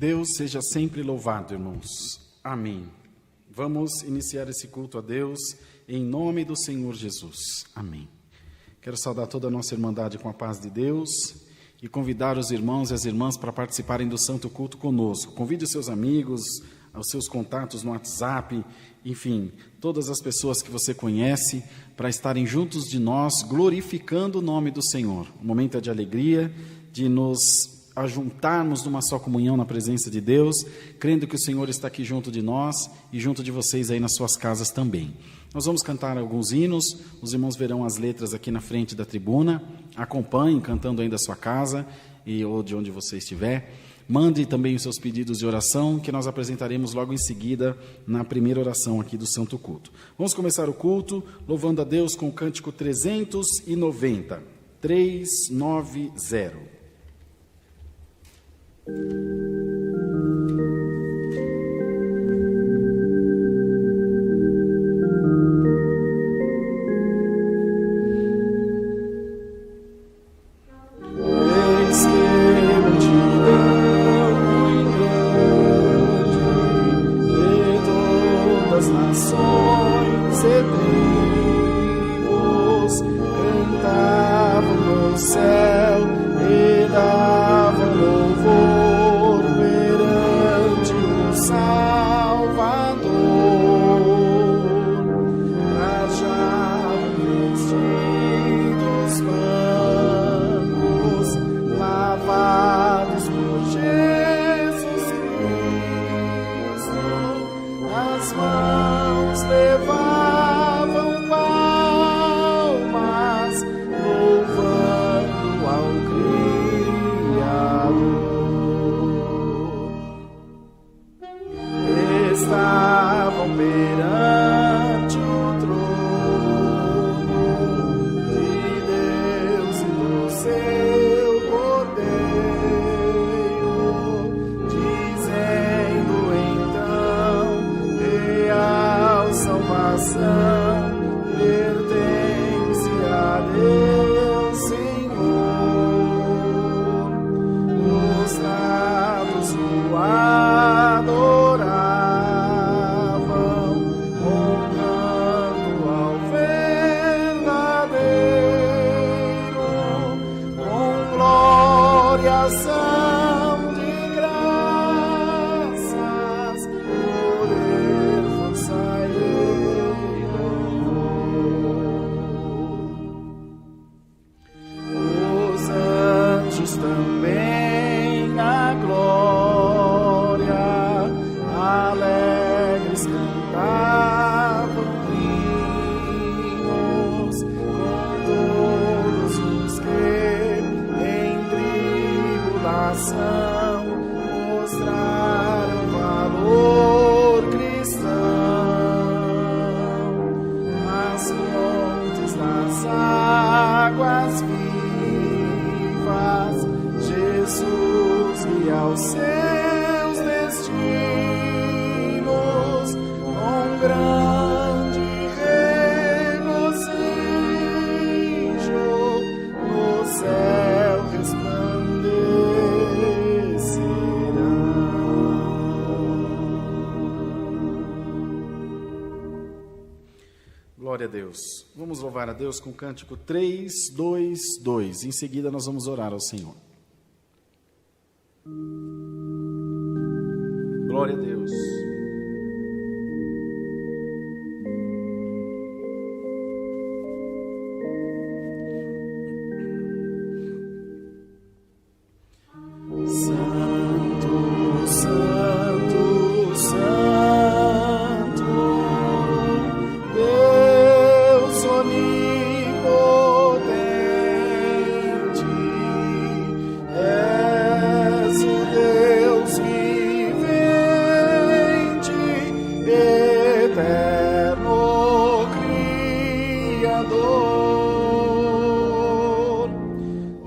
Deus seja sempre louvado, irmãos. Amém. Vamos iniciar esse culto a Deus em nome do Senhor Jesus. Amém. Quero saudar toda a nossa irmandade com a paz de Deus e convidar os irmãos e as irmãs para participarem do Santo Culto conosco. Convide os seus amigos, os seus contatos no WhatsApp, enfim, todas as pessoas que você conhece, para estarem juntos de nós, glorificando o nome do Senhor. Um momento de alegria, de nos ajuntarmos numa só comunhão na presença de Deus, crendo que o Senhor está aqui junto de nós e junto de vocês aí nas suas casas também. Nós vamos cantar alguns hinos, os irmãos verão as letras aqui na frente da tribuna, acompanhem cantando aí da sua casa ou de onde você estiver. Mande também os seus pedidos de oração, que nós apresentaremos logo em seguida na primeira oração aqui do Santo Culto. Vamos começar o culto louvando a Deus com o cântico 390, 390. Cantavam no céu e davam louvor. prostrados o adoravam, honrando ao verdadeiro, com glória, ação de graças, poder, força e louvor. Os anjos também na glória, alegres cantavam hinos, com todos os que em tribulação mostraram valor cristão. As fontes das águas vivas, Jesus guia aos seus destinos, com grande regozijo, no céu resplandecerão. Glória a Deus. Vamos louvar a Deus com o cântico 3:2:2. Em seguida nós vamos orar ao Senhor. Glória a Deus. Santo, Santo, Santo, Deus onipotente, és o Deus vivente, eterno Criador.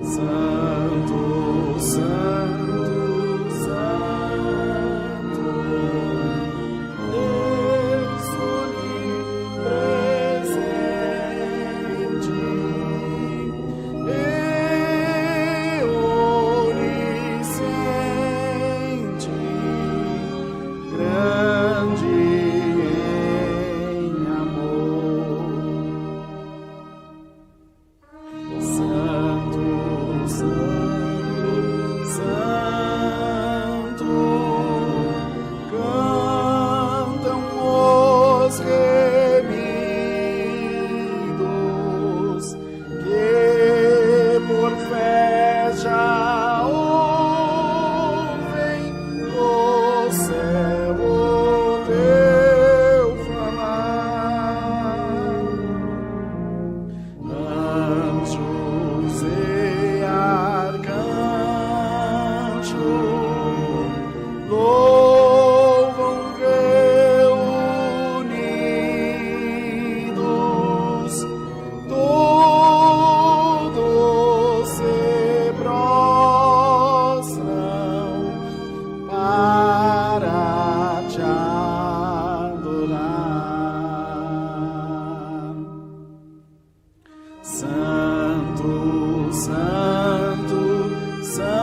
Santo, Santo, Santo, Deus onipresente e onisciente, grande em amor. Santo, Santo, Santo, cantam os remidos que por fé já ouvem do céu o teu falar. Anjos e arcanjos louvam reunidos, todos se prostram para te adorar. Santo, Santo, Santo,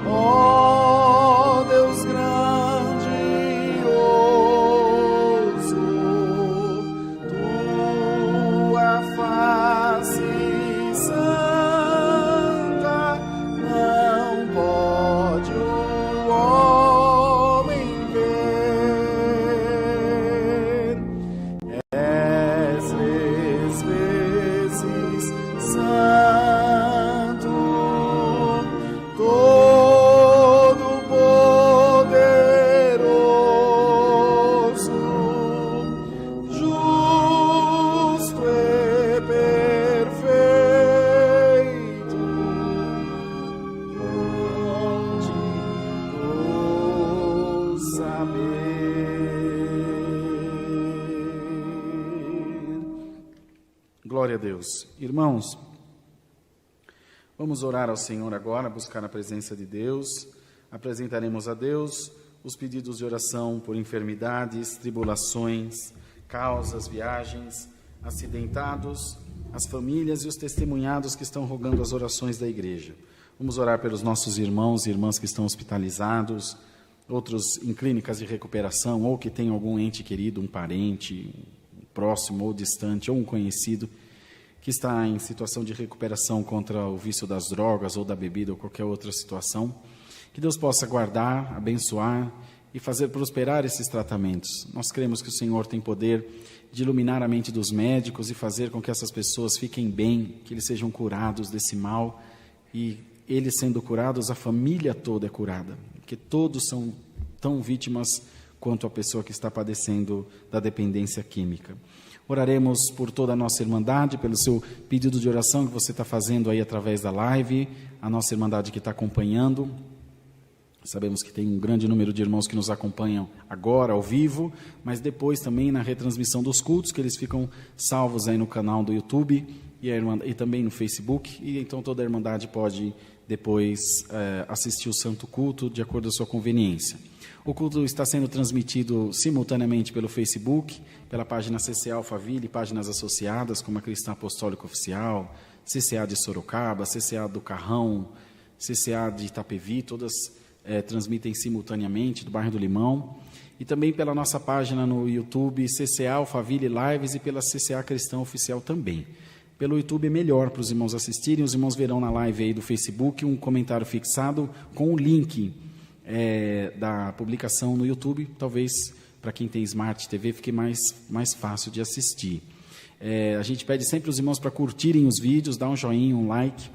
ó Deus grandioso, tua face santa não pode o homem ver. És 3 vezes santo, todo poderoso, justo e perfeito, onde o saber. Glória a Deus. Irmãos, vamos orar ao Senhor agora, buscar a presença de Deus. Apresentaremos a Deus os pedidos de oração por enfermidades, tribulações, causas, viagens, acidentados as famílias e os testemunhados que estão rogando as orações da igreja. Vamos orar pelos nossos irmãos e irmãs que estão hospitalizados, outros em clínicas de recuperação, ou que têm algum ente querido, um parente, um próximo ou distante, ou um conhecido, que está em situação de recuperação contra o vício das drogas ou da bebida ou qualquer outra situação. Que Deus possa guardar, abençoar e fazer prosperar esses tratamentos. Nós cremos que o Senhor tem poder de iluminar a mente dos médicos e fazer com que essas pessoas fiquem bem, que eles sejam curados desse mal, e eles sendo curados, a família toda é curada, porque todos são tão vítimas quanto a pessoa que está padecendo da dependência química. Oraremos por toda a nossa Irmandade, pelo seu pedido de oração que você está fazendo aí através da live, a nossa Irmandade que está acompanhando. Sabemos que tem um grande número de irmãos que nos acompanham agora, ao vivo, mas depois também na retransmissão dos cultos, que eles ficam salvos aí no canal do YouTube e também no Facebook, e então toda a Irmandade pode depois assistir o Santo Culto de acordo com a sua conveniência. O culto está sendo transmitido simultaneamente pelo Facebook, pela página CCA Alphaville e páginas associadas, como a Cristã Apostólica Oficial, CCA de Sorocaba, CCA do Carrão, CCA de Itapevi, todas transmitem simultaneamente, do bairro do Limão, e também pela nossa página no YouTube, CCA Alphaville Lives, e pela CCA Cristã Oficial também. Pelo YouTube é melhor para os irmãos assistirem, os irmãos verão na live aí do Facebook um comentário fixado com o link da publicação no YouTube, talvez para quem tem Smart TV fique mais fácil de assistir. A gente pede sempre os irmãos para curtirem os vídeos, dar um joinha, um like,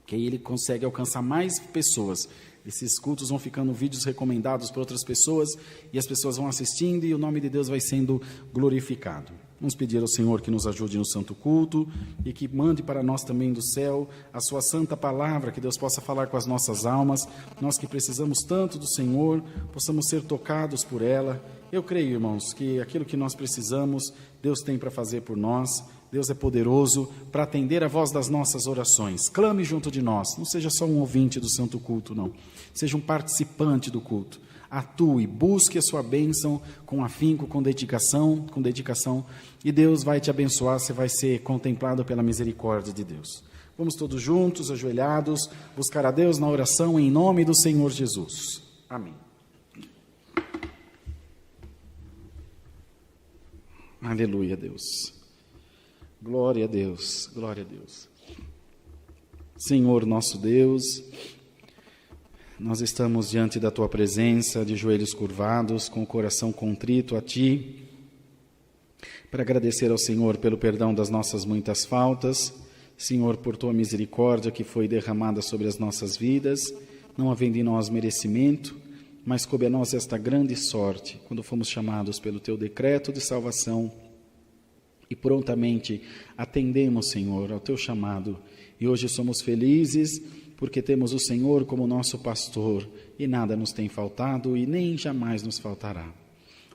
que aí ele consegue alcançar mais pessoas. Esses cultos vão ficando vídeos recomendados para outras pessoas, e as pessoas vão assistindo e o nome de Deus vai sendo glorificado. Vamos pedir ao Senhor que nos ajude no santo culto e que mande para nós também do céu a sua santa palavra, que Deus possa falar com as nossas almas, nós que precisamos tanto do Senhor, possamos ser tocados por ela. Eu creio, irmãos, que aquilo que nós precisamos, Deus tem para fazer por nós. Deus é poderoso para atender a voz das nossas orações. Clame junto de nós, não seja só um ouvinte do santo culto, não. Seja um participante do culto. Atue, busque a sua bênção com afinco, com dedicação, e Deus vai te abençoar, você vai ser contemplado pela misericórdia de Deus. Vamos todos juntos, ajoelhados, buscar a Deus na oração em nome do Senhor Jesus. Amém. Aleluia, Deus. Glória a Deus, glória a Deus. Senhor nosso Deus, nós estamos diante da Tua presença, de joelhos curvados, com o coração contrito a Ti, para agradecer ao Senhor pelo perdão das nossas muitas faltas, Senhor, por Tua misericórdia que foi derramada sobre as nossas vidas, não havendo em nós merecimento, mas coube a nós esta grande sorte, quando fomos chamados pelo Teu decreto de salvação, e prontamente atendemos, Senhor, ao Teu chamado, e hoje somos felizes, porque temos o Senhor como nosso pastor, e nada nos tem faltado, e nem jamais nos faltará.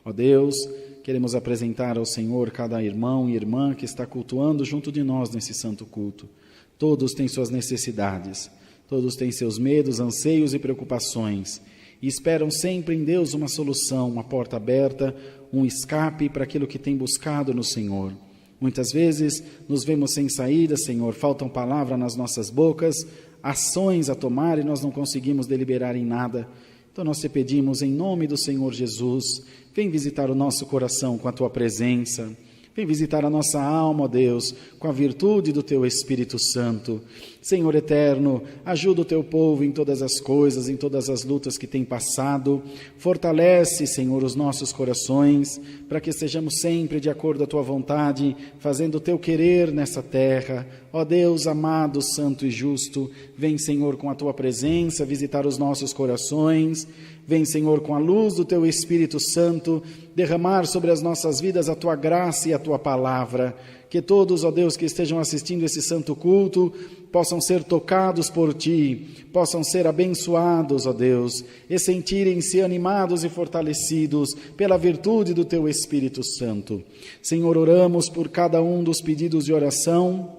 Ó Deus, queremos apresentar ao Senhor cada irmão e irmã que está cultuando junto de nós nesse santo culto. Todos têm suas necessidades, todos têm seus medos, anseios e preocupações, e esperam sempre em Deus uma solução, uma porta aberta, um escape para aquilo que têm buscado no Senhor. Muitas vezes nos vemos sem saída, Senhor, faltam palavras nas nossas bocas, ações a tomar e nós não conseguimos deliberar em nada. Então nós te pedimos em nome do Senhor Jesus, vem visitar o nosso coração com a Tua presença, vem visitar a nossa alma, ó Deus, com a virtude do Teu Espírito Santo. Senhor eterno, ajuda o Teu povo em todas as coisas, em todas as lutas que tem passado. Fortalece, Senhor, os nossos corações, para que estejamos sempre de acordo com a Tua vontade, fazendo o Teu querer nessa terra. Ó Deus amado, santo e justo, vem, Senhor, com a Tua presença visitar os nossos corações. Vem, Senhor, com a luz do Teu Espírito Santo, derramar sobre as nossas vidas a Tua graça e a Tua palavra. Que todos, ó Deus, que estejam assistindo esse santo culto, possam ser tocados por Ti, possam ser abençoados, ó Deus, e sentirem-se animados e fortalecidos pela virtude do Teu Espírito Santo. Senhor, oramos por cada um dos pedidos de oração.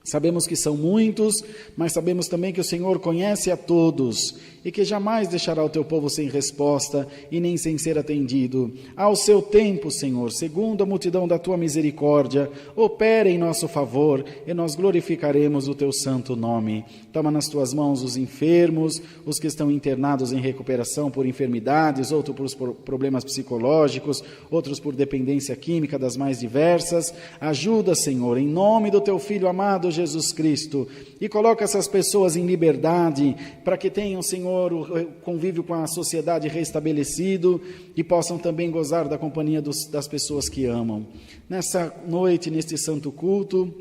Sabemos que são muitos, mas sabemos também que o Senhor conhece a todos e que jamais deixará o teu povo sem resposta e nem sem ser atendido. Ao seu tempo, Senhor, segundo a multidão da tua misericórdia, opera em nosso favor e nós glorificaremos o teu santo nome. Toma nas tuas mãos os enfermos, os que estão internados em recuperação por enfermidades, outros por problemas psicológicos, outros por dependência química das mais diversas. Ajuda, Senhor, em nome do teu Filho amado Jesus Cristo, e coloca essas pessoas em liberdade, para que tenham, Senhor, o convívio com a sociedade restabelecido e possam também gozar da companhia das pessoas que amam. Nessa noite, neste santo culto,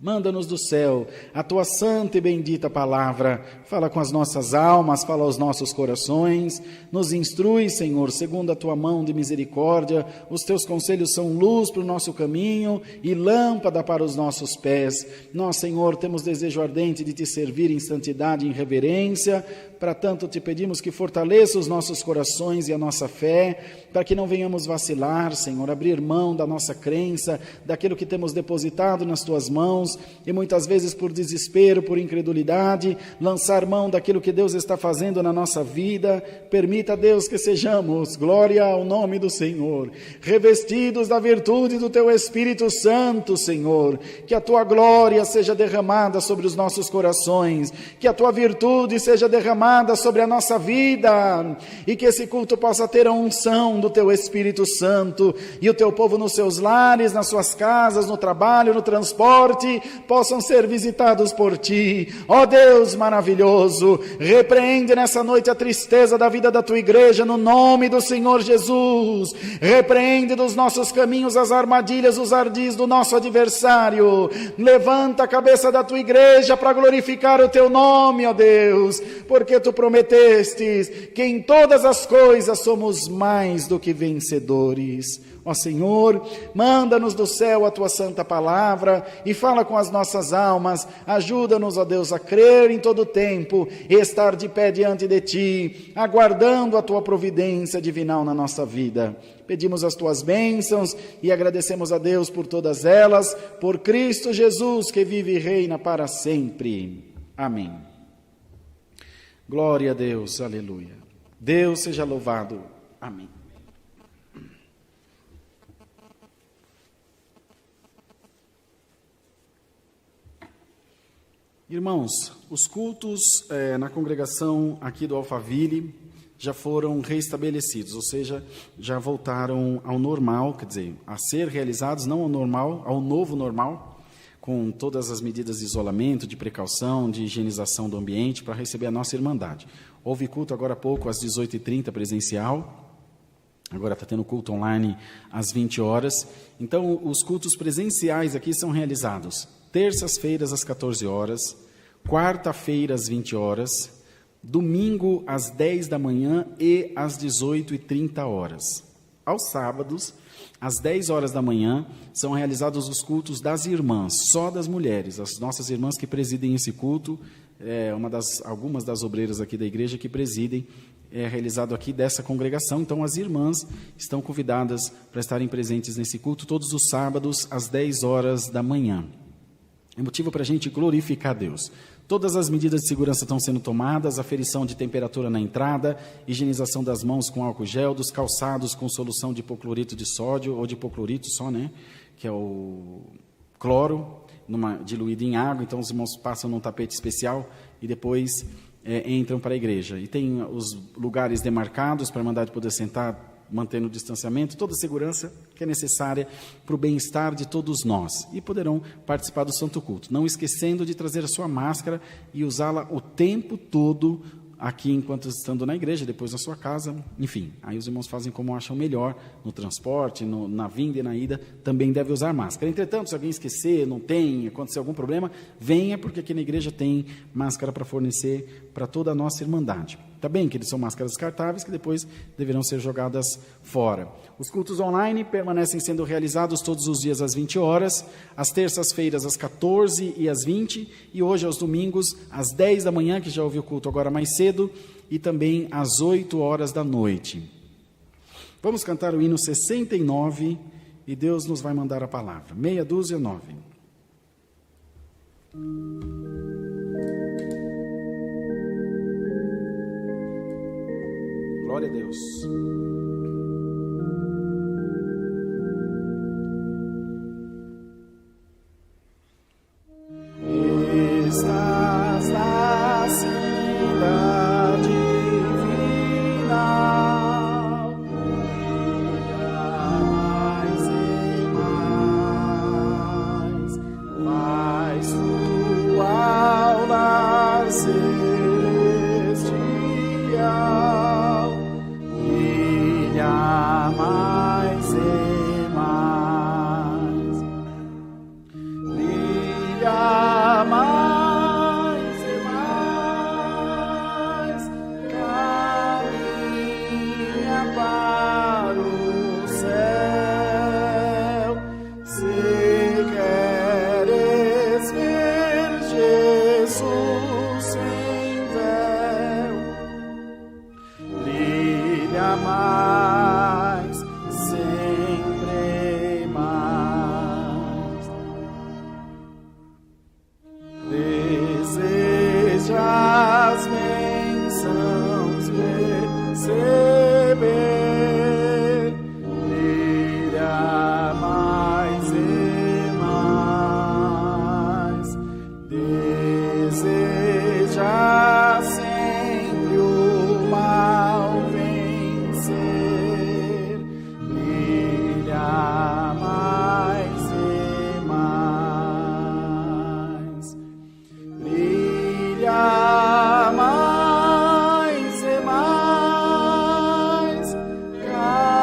manda-nos do céu a tua santa e bendita palavra, fala com as nossas almas, fala aos nossos corações, nos instrui, Senhor, segundo a tua mão de misericórdia, os teus conselhos são luz para o nosso caminho e lâmpada para os nossos pés. Nós, Senhor, temos desejo ardente de te servir em santidade e em reverência, para tanto te pedimos que fortaleça os nossos corações e a nossa fé, para que não venhamos vacilar, Senhor, abrir mão da nossa crença, daquilo que temos depositado nas tuas mãos, e muitas vezes por desespero, por incredulidade, lançar mão daquilo que Deus está fazendo na nossa vida. Permita, Deus, que sejamos, glória ao nome do Senhor, revestidos da virtude do teu Espírito Santo, Senhor, que a tua glória seja derramada sobre os nossos corações, que a tua virtude seja derramada sobre a nossa vida, e que esse culto possa ter a unção do teu Espírito Santo, e o teu povo nos seus lares, nas suas casas, no trabalho, no transporte, possam ser visitados por ti. Ó Deus maravilhoso, repreende nessa noite a tristeza da vida da tua igreja, no nome do Senhor Jesus. Repreende dos nossos caminhos as armadilhas, os ardis do nosso adversário. Levanta a cabeça da tua igreja para glorificar o teu nome, ó Deus, porque tu prometestes que em todas as coisas somos mais do que vencedores. Ó Senhor, manda-nos do céu a tua santa palavra e fala com as nossas almas. Ajuda-nos, ó Deus, a crer em todo tempo e estar de pé diante de ti, aguardando a tua providência divinal na nossa vida. Pedimos as tuas bênçãos e agradecemos a Deus por todas elas, por Cristo Jesus, que vive e reina para sempre. Amém. Glória a Deus, aleluia. Deus seja louvado. Amém. Irmãos, os cultos na congregação aqui do Alphaville já foram reestabelecidos, ou seja, já voltaram ao normal, quer dizer, a ser realizados, não ao normal, ao novo normal, com todas as medidas de isolamento, de precaução, de higienização do ambiente, para receber a nossa irmandade. Houve culto agora há pouco, às 18h30, presencial, agora está tendo culto online às 20 horas. Então, os cultos presenciais aqui são realizados terças-feiras às 14 horas, quarta-feira às 20 horas, domingo às 10 da manhã e às 18h30 horas. Aos sábados, às 10 horas da manhã, são realizados os cultos das irmãs, só das mulheres, as nossas irmãs que presidem esse culto, algumas das obreiras aqui da igreja que presidem, é realizado aqui dessa congregação. Então, as irmãs estão convidadas para estarem presentes nesse culto todos os sábados, às 10 horas da manhã. É motivo para a gente glorificar Deus. Todas as medidas de segurança estão sendo tomadas, aferição de temperatura na entrada, higienização das mãos com álcool gel, dos calçados com solução de hipoclorito de sódio, ou de hipoclorito só, né? Que é o cloro, diluído em água. Então, os irmãos passam num tapete especial e depois entram para a igreja. E tem os lugares demarcados para a irmandade poder sentar, mantendo o distanciamento, toda a segurança que é necessária para o bem-estar de todos nós, e poderão participar do Santo Culto, não esquecendo de trazer a sua máscara e usá-la o tempo todo aqui enquanto estando na igreja, depois na sua casa, enfim, aí os irmãos fazem como acham melhor, no transporte, na vinda e na ida, também deve usar máscara. Entretanto, se alguém esquecer, não tem, acontecer algum problema, venha, porque aqui na igreja tem máscara para fornecer para toda a nossa irmandade. Tá bem que eles são máscaras descartáveis que depois deverão ser jogadas fora. Os cultos online permanecem sendo realizados todos os dias às 20 horas, às terças-feiras às 14 e às 20, e hoje aos domingos às 10 da manhã, que já houve o culto agora mais cedo, e também às 8 horas da noite. Vamos cantar o hino 69 e Deus nos vai mandar a palavra. 629. Glória a Deus. Estás na cidade divina, mais e mais, mais tua aula celestial, brilha mais e mais, brilha mais e mais, caminha para o céu. Se queres ver Jesus sem véu, brilha mais, sempre mais. Deseja as bênçãos receber, brilha mais e mais. Deseja sempre o mal vencer, brilha mais e mais. Brilha mais e mais,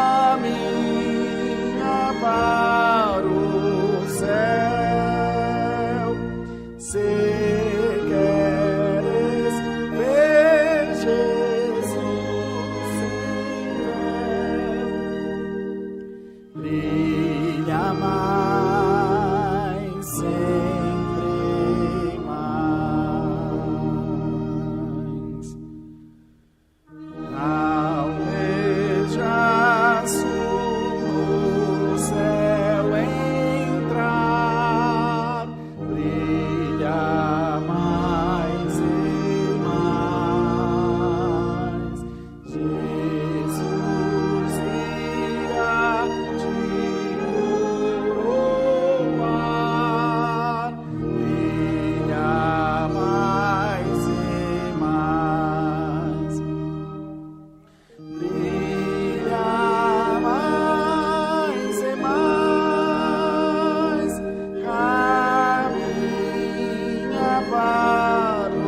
caminha para o céu. Se queres ver Jesus sem véu, brilha mais, sempre mais. Almejas o céu entrar, brilha mais e mais. Jesus irá te coroar, brilha mais e mais. Brilha mais e mais, caminha para o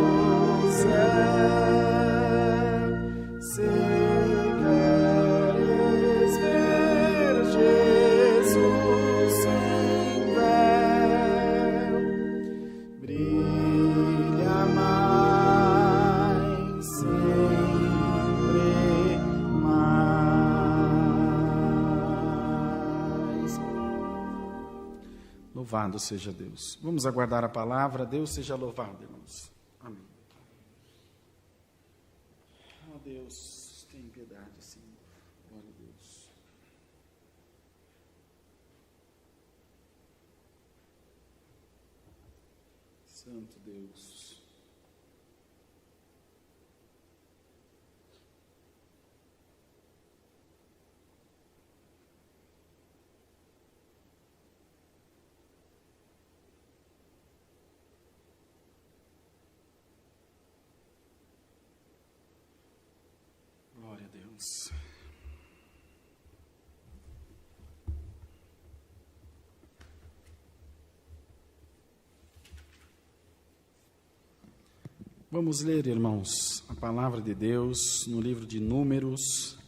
céu. Se queres ver Jesus sem véu, brilha mais, sempre mais. Louvado seja Deus. Vamos aguardar a palavra. Deus seja louvado, irmãos. Amém. Oh Deus, tem piedade, Senhor. Glória a Deus. Santo Deus. Glória a Deus. Vamos ler, irmãos, a palavra de Deus no livro de Números,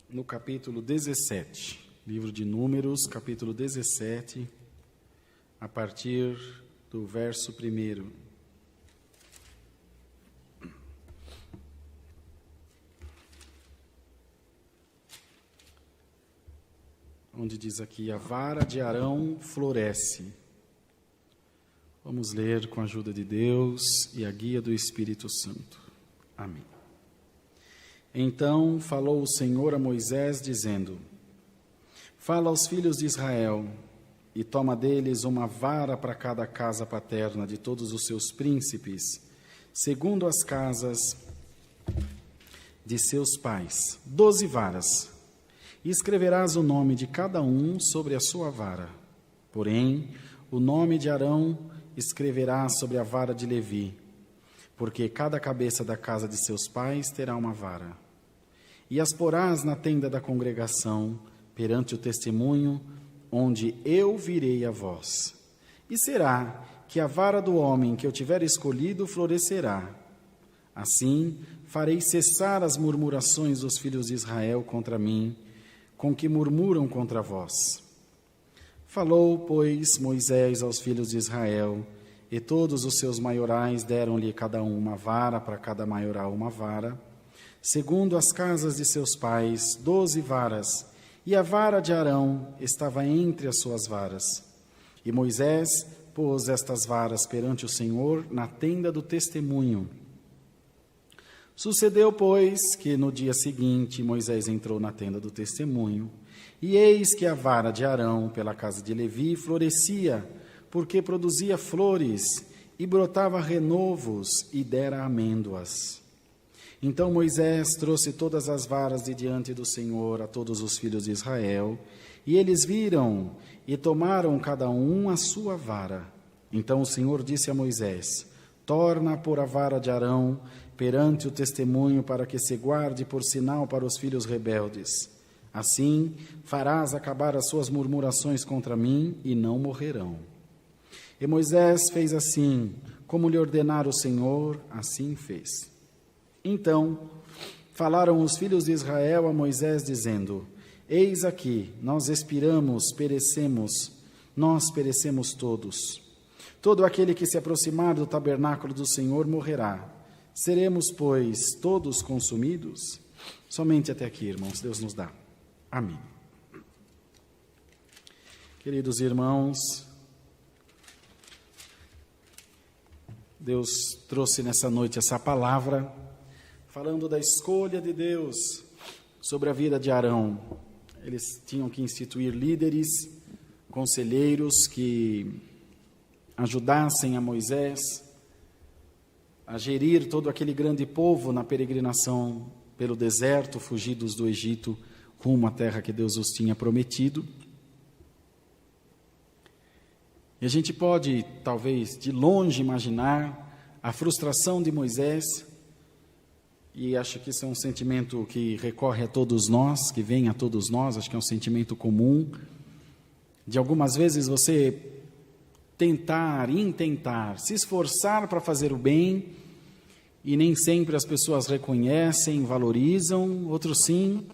no capítulo 17. Livro de Números, capítulo 17, a partir do verso 1. Onde diz aqui: a vara de Arão floresce. Vamos ler com a ajuda de Deus e a guia do Espírito Santo. Amém. Então falou o Senhor a Moisés, dizendo: fala aos filhos de Israel, e toma deles uma vara para cada casa paterna de todos os seus príncipes, segundo as casas de seus pais, 12 varas, e escreverás o nome de cada um sobre a sua vara. Porém, o nome de Arão escreverás sobre a vara de Levi, porque cada cabeça da casa de seus pais terá uma vara. E as porás na tenda da congregação, perante o testemunho, onde eu virei a vós. E será que a vara do homem que eu tiver escolhido florescerá. Assim, farei cessar as murmurações dos filhos de Israel contra mim, com que murmuram contra vós. Falou, pois, Moisés aos filhos de Israel, e todos os seus maiorais deram-lhe cada um uma vara, para cada maioral uma vara, segundo as casas de seus pais, 12 varas, e a vara de Arão estava entre as suas varas. E Moisés pôs estas varas perante o Senhor na tenda do testemunho. Sucedeu, pois, que no dia seguinte Moisés entrou na tenda do testemunho, e eis que a vara de Arão pela casa de Levi florescia, porque produzia flores, e brotava renovos, e dera amêndoas. Então Moisés trouxe todas as varas de diante do Senhor a todos os filhos de Israel, e eles viram, e tomaram cada um a sua vara. Então o Senhor disse a Moisés: torna a pôr a vara de Arão perante o testemunho, para que se guarde por sinal para os filhos rebeldes. Assim farás acabar as suas murmurações contra mim, e não morrerão. E Moisés fez assim, como lhe ordenara o Senhor, assim fez. Então falaram os filhos de Israel a Moisés, dizendo: eis aqui, nós expiramos, nós perecemos todos. Todo aquele que se aproximar do tabernáculo do Senhor morrerá. Seremos, pois, todos consumidos? Somente até aqui, irmãos, Deus nos dá. Amém. Queridos irmãos, Deus trouxe nessa noite essa palavra, falando da escolha de Deus sobre a vida de Arão. Eles tinham que instituir líderes, conselheiros que ajudassem a Moisés a gerir todo aquele grande povo na peregrinação pelo deserto, fugidos do Egito, rumo à terra que Deus os tinha prometido. E a gente pode, talvez, de longe imaginar a frustração de Moisés, e acho que isso é um sentimento que recorre a todos nós, que vem a todos nós, acho que é um sentimento comum, de algumas vezes você intentar, se esforçar para fazer o bem, e nem sempre as pessoas reconhecem, valorizam, outros sim,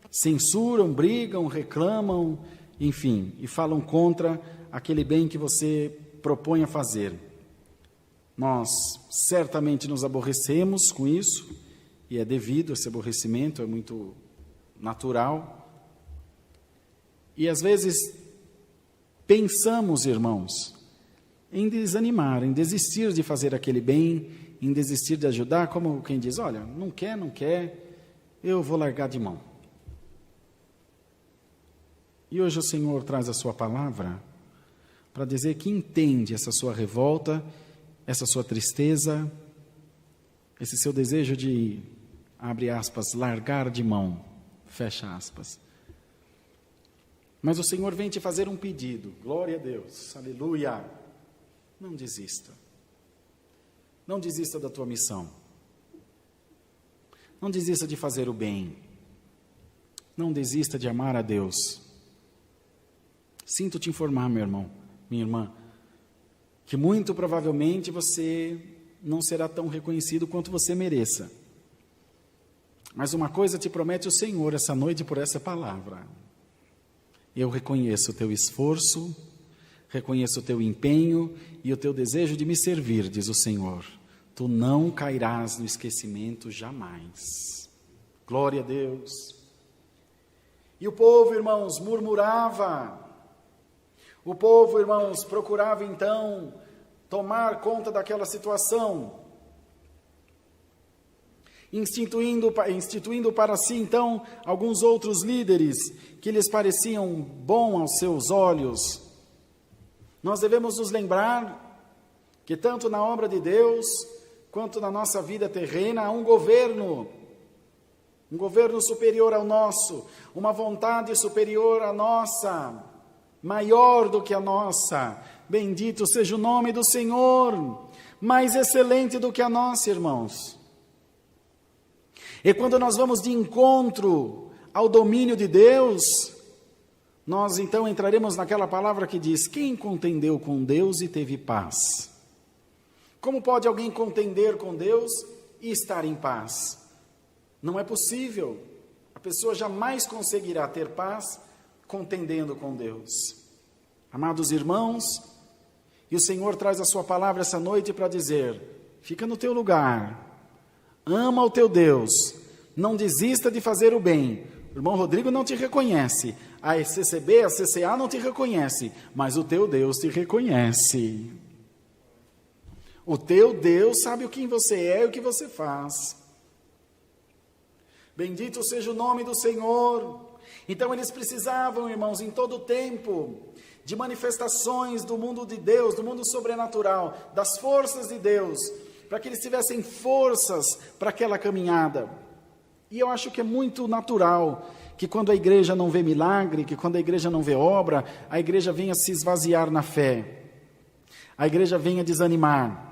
censuram, brigam, reclamam, enfim, e falam contra aquele bem que você propõe a fazer. Nós certamente nos aborrecemos com isso, e é devido, esse aborrecimento é muito natural, e às vezes pensamos, irmãos, em desanimar, em desistir de fazer aquele bem, em desistir de ajudar, como quem diz: olha, não quer, eu vou largar de mão. E hoje o Senhor traz a sua palavra para dizer que entende essa sua revolta, essa sua tristeza, esse seu desejo de, abre aspas, largar de mão, fecha aspas. Mas o Senhor vem te fazer um pedido. Glória a Deus, aleluia. Não desista. Não desista da tua missão. Não desista de fazer o bem. Não desista de amar a Deus. Sinto te informar, meu irmão, minha irmã, que muito provavelmente você não será tão reconhecido quanto você mereça. Mas uma coisa te promete o Senhor essa noite por essa palavra. Eu reconheço o teu esforço, reconheço o teu empenho e o teu desejo de me servir, diz o Senhor. Tu não cairás no esquecimento jamais. Glória a Deus. E o povo, irmãos, murmurava. O povo, irmãos, procurava então tomar conta daquela situação, instituindo para si, então, alguns outros líderes que lhes pareciam bons aos seus olhos, Nós devemos nos lembrar que tanto na obra de Deus, quanto na nossa vida terrena, há um governo superior ao nosso, uma vontade superior à nossa, maior do que a nossa. Bendito seja o nome do Senhor, mais excelente do que a nossa, irmãos. E quando nós vamos de encontro ao domínio de Deus, nós então entraremos naquela palavra que diz: quem contendeu com Deus e teve paz? Como pode alguém contender com Deus e estar em paz? Não é possível. A pessoa jamais conseguirá ter paz contendendo com Deus. Amados irmãos, e o Senhor traz a sua palavra essa noite para dizer: fica no teu lugar, ama o teu Deus, não desista de fazer o bem. O irmão Rodrigo não te reconhece, a CCB, a CCA não te reconhece, mas o teu Deus te reconhece. O teu Deus sabe quem você é e o que você faz. Bendito seja o nome do Senhor. Então eles precisavam, irmãos, em todo o tempo, de manifestações do mundo de Deus, do mundo sobrenatural, das forças de Deus, para que eles tivessem forças para aquela caminhada. E eu acho que é muito natural que quando a igreja não vê milagre, que quando a igreja não vê obra, a igreja venha se esvaziar na fé, a igreja venha desanimar,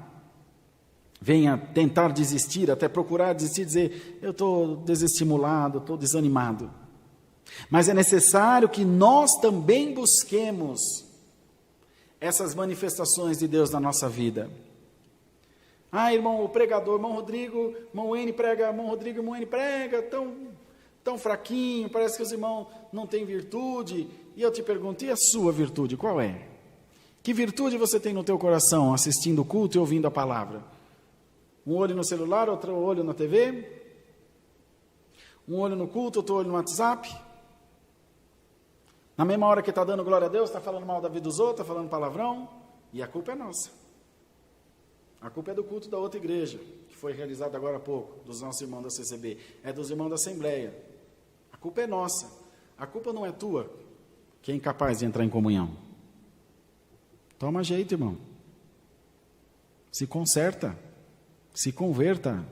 venha tentar desistir, até procurar desistir, dizer: eu estou desestimulado, estou desanimado. Mas é necessário que nós também busquemos essas manifestações de Deus na nossa vida. Ah, irmão, o pregador, irmão Rodrigo, irmão N prega, irmão Rodrigo, irmão N prega, tão fraquinho, parece que os irmãos não têm virtude. E eu te pergunto, e a sua virtude, qual é? Que virtude você tem no teu coração, assistindo o culto e ouvindo a palavra? Um olho no celular, outro olho na TV? Um olho no culto, outro olho no WhatsApp? Na mesma hora que está dando glória a Deus, está falando mal da vida dos outros, está falando palavrão? E a culpa é nossa. A culpa é do culto da outra igreja, que foi realizado agora há pouco, dos nossos irmãos da CCB. É dos irmãos da Assembleia. A culpa é nossa. A culpa não é tua, que é incapaz de entrar em comunhão. Toma jeito, irmão. Se conserta. Se converta.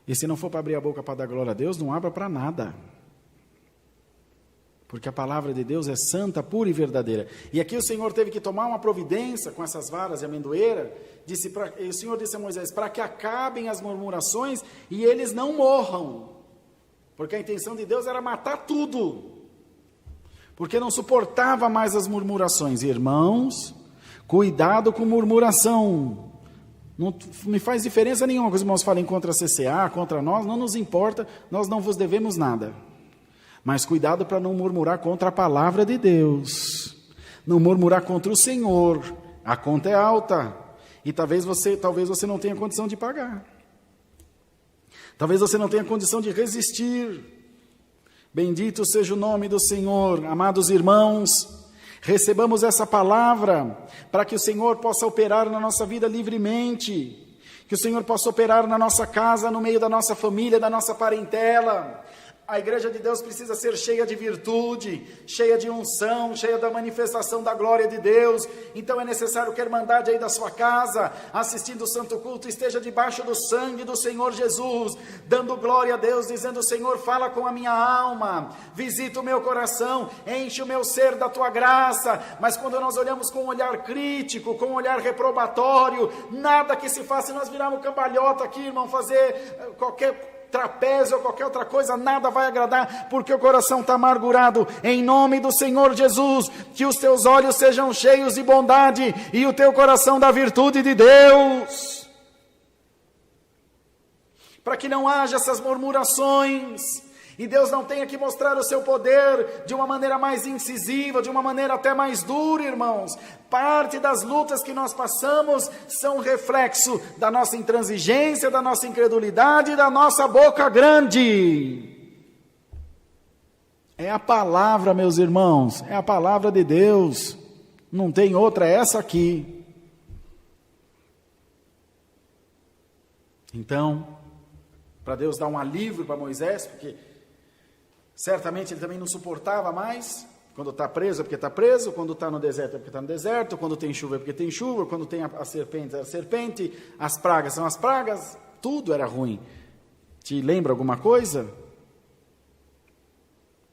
E se não for para abrir a boca para dar glória a Deus, não abra para nada. Porque a palavra de Deus é santa, pura e verdadeira. E aqui o Senhor teve que tomar uma providência com essas varas de amendoeira. E o Senhor disse a Moisés: para que acabem as murmurações e eles não morram. Porque a intenção de Deus era matar tudo. Porque não suportava mais as murmurações. Irmãos, cuidado com murmuração. Não me faz diferença nenhuma que os irmãos falem contra a CCA, contra nós, não nos importa, nós não vos devemos nada. Mas cuidado para não murmurar contra a palavra de Deus, não murmurar contra o Senhor. A conta é alta e talvez você não tenha condição de pagar. Talvez você não tenha condição de resistir. Bendito seja o nome do Senhor. Amados irmãos, recebamos essa palavra para que o Senhor possa operar na nossa vida livremente, que o Senhor possa operar na nossa casa, no meio da nossa família, da nossa parentela. A igreja de Deus precisa ser cheia de virtude, cheia de unção, cheia da manifestação da glória de Deus. Então é necessário que a irmandade aí da sua casa, assistindo o santo culto, esteja debaixo do sangue do Senhor Jesus, dando glória a Deus, dizendo: Senhor, fala com a minha alma, visita o meu coração, enche o meu ser da tua graça. Mas quando nós olhamos com um olhar crítico, com um olhar reprobatório, nada que se faça, nós viramos cambalhota aqui, irmão, fazer qualquer trapézio ou qualquer outra coisa, nada vai agradar, porque o coração está amargurado. Em nome do Senhor Jesus, que os teus olhos sejam cheios de bondade e o teu coração da virtude de Deus, para que não haja essas murmurações, e Deus não tenha que mostrar o seu poder de uma maneira mais incisiva, de uma maneira até mais dura, irmãos. Parte das lutas que nós passamos são reflexo da nossa intransigência, da nossa incredulidade, da nossa boca grande. É a palavra, meus irmãos, é a palavra de Deus. Não tem outra, é essa aqui. Então, para Deus dar um alívio para Moisés, porque certamente ele também não suportava mais, Quando está preso é porque está preso, quando está no deserto é porque está no deserto, quando tem chuva é porque tem chuva, quando tem a serpente é a serpente, as pragas são as pragas, tudo era ruim. Te lembra alguma coisa?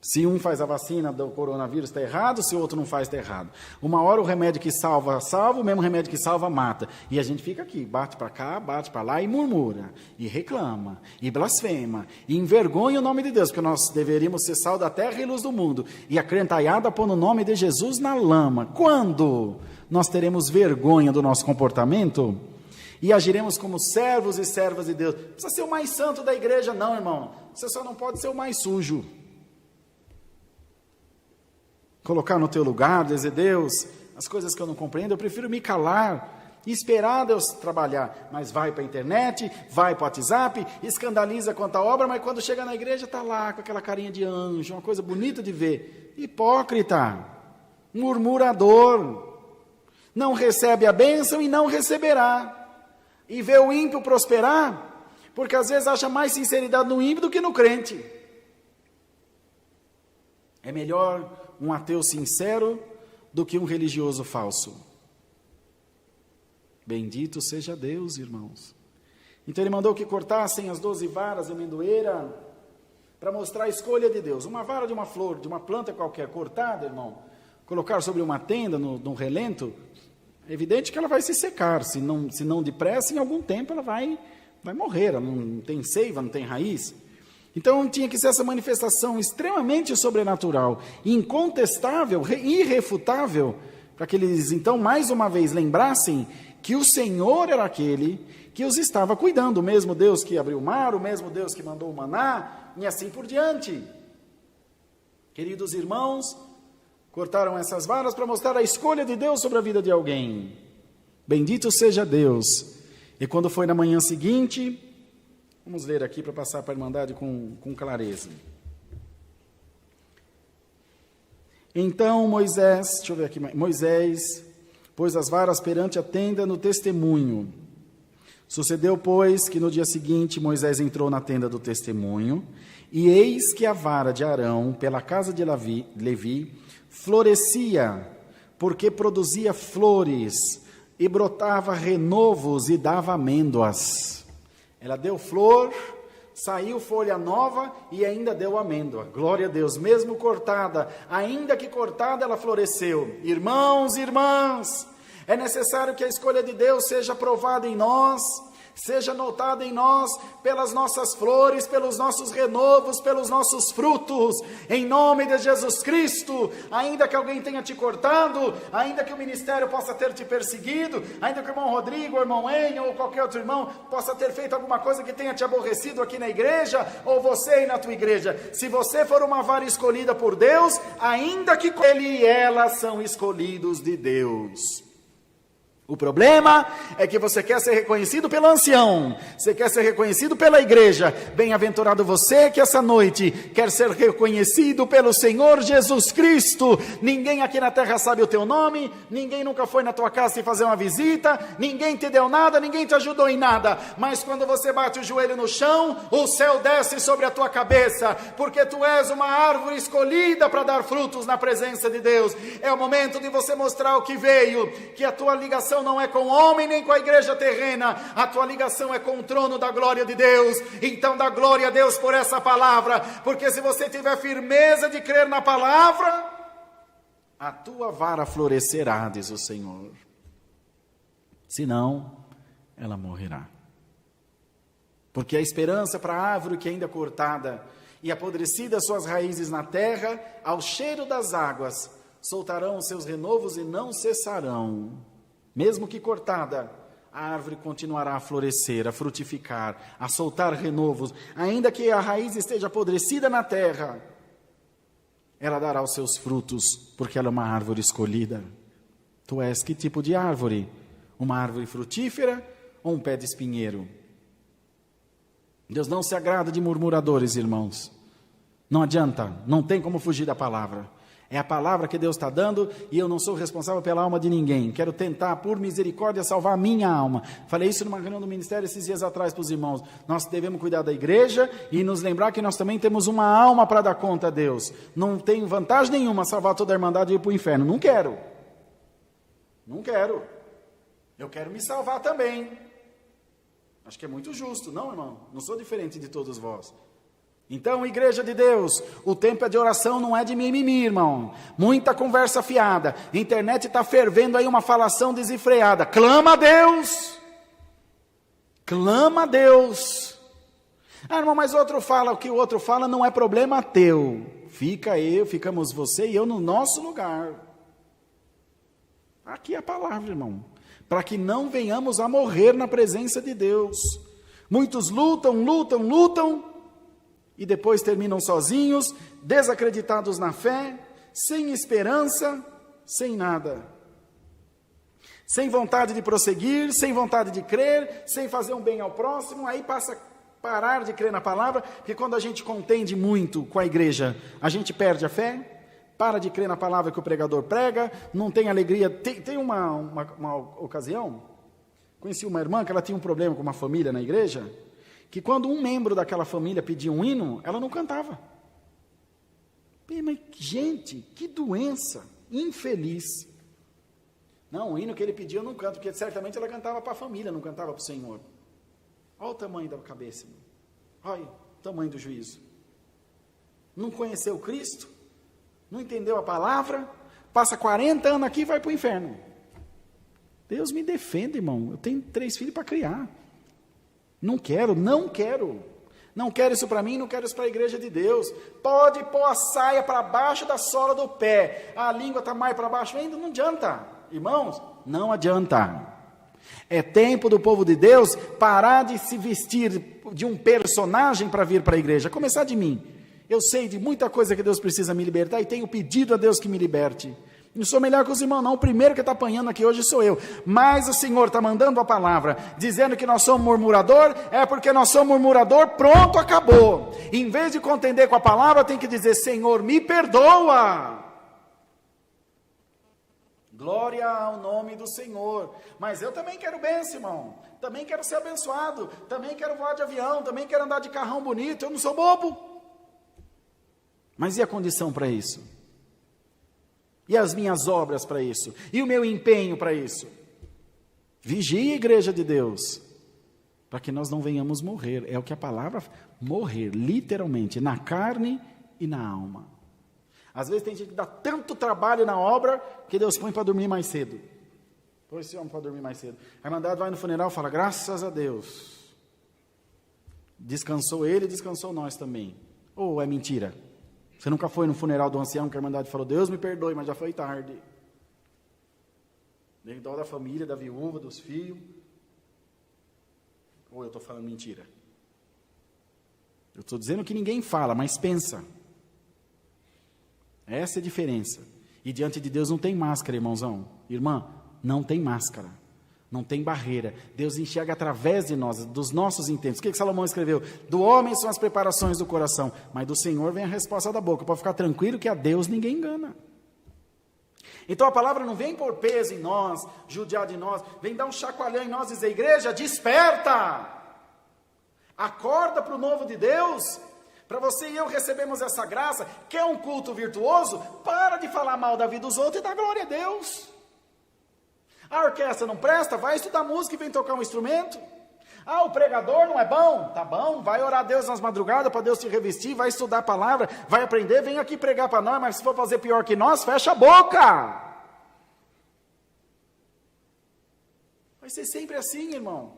Se um faz a vacina do coronavírus está errado, se o outro não faz está errado. Uma hora o remédio que salva, salva, o mesmo remédio que salva, mata. E a gente fica aqui, bate para cá, bate para lá e murmura, e reclama, e blasfema, e envergonha o nome de Deus, porque nós deveríamos ser sal da terra e luz do mundo. E a crentaiada põe o nome de Jesus na lama. Quando nós teremos vergonha do nosso comportamento e agiremos como servos e servas de Deus? Precisa ser o mais santo da igreja? Não, irmão. Você só não pode ser o mais sujo. Colocar no teu lugar, dizer, Deus, as coisas que eu não compreendo, eu prefiro me calar e esperar Deus trabalhar. Mas vai para a internet, vai para o WhatsApp, escandaliza quanto à obra, mas quando chega na igreja está lá com aquela carinha de anjo, uma coisa bonita de ver. Hipócrita, murmurador, não recebe a bênção e não receberá. E vê o ímpio prosperar, porque às vezes acha mais sinceridade no ímpio do que no crente. É melhor um ateu sincero do que um religioso falso. Bendito seja Deus, irmãos. Então ele mandou que cortassem as 12 varas de amendoeira para mostrar a escolha de Deus. Uma vara de uma flor, de uma planta qualquer, cortada, irmão, colocar sobre uma tenda, num relento, é evidente que ela vai se secar. Se não depressa, em algum tempo ela vai morrer. Ela não tem seiva, não tem raiz. Então tinha que ser essa manifestação extremamente sobrenatural, incontestável, irrefutável, para que eles então mais uma vez lembrassem que o Senhor era aquele que os estava cuidando, o mesmo Deus que abriu o mar, o mesmo Deus que mandou o maná, e assim por diante. Queridos irmãos, cortaram essas varas para mostrar a escolha de Deus sobre a vida de alguém. Bendito seja Deus. E quando foi na manhã seguinte, vamos ler aqui para passar para a Irmandade com clareza. Então Moisés, deixa eu ver aqui, Moisés pôs as varas perante a tenda no testemunho. Sucedeu, pois, que no dia seguinte Moisés entrou na tenda do testemunho, e eis que a vara de Arão, pela casa de Levi, florescia, porque produzia flores, e brotava renovos e dava amêndoas. Ela deu flor, saiu folha nova e ainda deu amêndoa. Glória a Deus, mesmo cortada, ainda que cortada, ela floresceu. Irmãos e irmãs, é necessário que a escolha de Deus seja provada em nós, seja notada em nós pelas nossas flores, pelos nossos renovos, pelos nossos frutos, em nome de Jesus Cristo. Ainda que alguém tenha te cortado, ainda que o ministério possa ter te perseguido, ainda que o irmão Rodrigo, o irmão Enio ou qualquer outro irmão possa ter feito alguma coisa que tenha te aborrecido aqui na igreja, ou você aí na tua igreja, se você for uma vara escolhida por Deus, ainda que ele e ela são escolhidos de Deus. O problema é que você quer ser reconhecido pelo ancião, você quer ser reconhecido pela igreja. Bem-aventurado você que essa noite quer ser reconhecido pelo Senhor Jesus Cristo. Ninguém aqui na terra sabe o teu nome, ninguém nunca foi na tua casa e fazer uma visita, ninguém te deu nada, ninguém te ajudou em nada. Mas quando você bate o joelho no chão, o céu desce sobre a tua cabeça, porque tu és uma árvore escolhida para dar frutos na presença de Deus. É o momento de você mostrar o que veio, que a tua ligação não é com o homem nem com a igreja terrena, a tua ligação é com o trono da glória de Deus. Então dá glória a Deus por essa palavra, porque se você tiver firmeza de crer na palavra, a tua vara florescerá, diz o Senhor. Senão, ela morrerá. Porque a esperança para a árvore que ainda é cortada e apodrecida suas raízes na terra, ao cheiro das águas, soltarão os seus renovos e não cessarão. Mesmo que cortada, a árvore continuará a florescer, a frutificar, a soltar renovos. Ainda que a raiz esteja apodrecida na terra, ela dará os seus frutos, porque ela é uma árvore escolhida. Tu és que tipo de árvore? Uma árvore frutífera ou um pé de espinheiro? Deus não se agrada de murmuradores, irmãos. Não adianta, não tem como fugir da palavra. É a palavra que Deus está dando e eu não sou responsável pela alma de ninguém. Quero tentar, por misericórdia, salvar a minha alma. Falei isso numa reunião do ministério esses dias atrás para os irmãos. Nós devemos cuidar da igreja e nos lembrar que nós também temos uma alma para dar conta a Deus. Não tem vantagem nenhuma salvar toda a irmandade e ir para o inferno. Não quero. Não quero. Eu quero me salvar também. Acho que é muito justo, não, irmão? Não sou diferente de todos vós. Então, igreja de Deus, o tempo é de oração, não é de mimimi, irmão. Muita conversa fiada. A internet está fervendo aí uma falação desenfreada. Clama a Deus. Clama a Deus. Ah, irmão, mas outro fala, o que o outro fala não é problema teu. Ficamos você e eu no nosso lugar. Aqui é a palavra, irmão. Para que não venhamos a morrer na presença de Deus. Muitos lutam, e depois terminam sozinhos, desacreditados na fé, sem esperança, sem nada. Sem vontade de prosseguir, sem vontade de crer, sem fazer um bem ao próximo, aí passa a parar de crer na palavra, porque quando a gente contende muito com a igreja, a gente perde a fé, para de crer na palavra que o pregador prega, não tem alegria. Tem uma ocasião, conheci uma irmã que ela tinha um problema com uma família na igreja, que quando um membro daquela família pedia um hino, ela não cantava. Mas, gente, que doença, infeliz. Não, o hino que ele pedia eu não canto, porque certamente ela cantava para a família, não cantava para o Senhor. Olha o tamanho da cabeça, irmão. Olha o tamanho do juízo. Não conheceu Cristo, não entendeu a palavra, passa 40 anos aqui e vai para o inferno. Deus me defenda, irmão, eu tenho 3 filhos para criar. Não quero. Não quero isso para mim, não quero isso para a igreja de Deus. Pode pôr a saia para baixo da sola do pé. A língua está mais para baixo ainda, não adianta. Irmãos, não adianta. É tempo do povo de Deus parar de se vestir de um personagem para vir para a igreja. Começar de mim. Eu sei de muita coisa que Deus precisa me libertar e tenho pedido a Deus que me liberte. Não sou melhor que os irmãos, não. O primeiro que está apanhando aqui hoje sou eu. Mas o Senhor está mandando a palavra, dizendo que nós somos murmurador, é porque nós somos murmurador, pronto, acabou. Em vez de contender com a palavra, tem que dizer, Senhor, me perdoa. Glória ao nome do Senhor. Mas eu também quero bênção, irmão. Também quero ser abençoado. Também quero voar de avião. Também quero andar de carrão bonito. Eu não sou bobo. Mas e a condição para isso? E as minhas obras para isso? E o meu empenho para isso? Vigie, igreja de Deus, para que nós não venhamos morrer. É o que a palavra morrer, literalmente, na carne e na alma. Às vezes tem gente que dá tanto trabalho na obra que Deus põe para dormir mais cedo. Põe esse homem para dormir mais cedo. A irmandade vai no funeral e fala, graças a Deus. Descansou ele, descansou nós também. Ou é mentira? Você nunca foi no funeral do ancião que a irmandade falou, Deus me perdoe, mas já foi tarde. Nem dó da família, da viúva, dos filhos. Ou eu estou falando mentira? Eu estou dizendo que ninguém fala, mas pensa. Essa é a diferença. E diante de Deus não tem máscara, irmãozão. Irmã, não tem máscara. Não tem barreira. Deus enxerga através de nós, dos nossos intentos. O que Salomão escreveu? Do homem são as preparações do coração, mas do Senhor vem a resposta da boca. Pode ficar tranquilo que a Deus ninguém engana. Então a palavra não vem pôr peso em nós, judiar de nós, vem dar um chacoalhão em nós e dizer, igreja, desperta! Acorda para o novo de Deus. Para você e eu recebemos essa graça. Quer um culto virtuoso? Para de falar mal da vida dos outros e dá glória a Deus. A orquestra não presta? Vai estudar música e vem tocar um instrumento. Ah, o pregador não é bom? Tá bom, vai orar a Deus nas madrugadas para Deus te revestir, vai estudar a palavra, vai aprender, vem aqui pregar para nós, mas se for fazer pior que nós, fecha a boca. Vai ser sempre assim, irmão.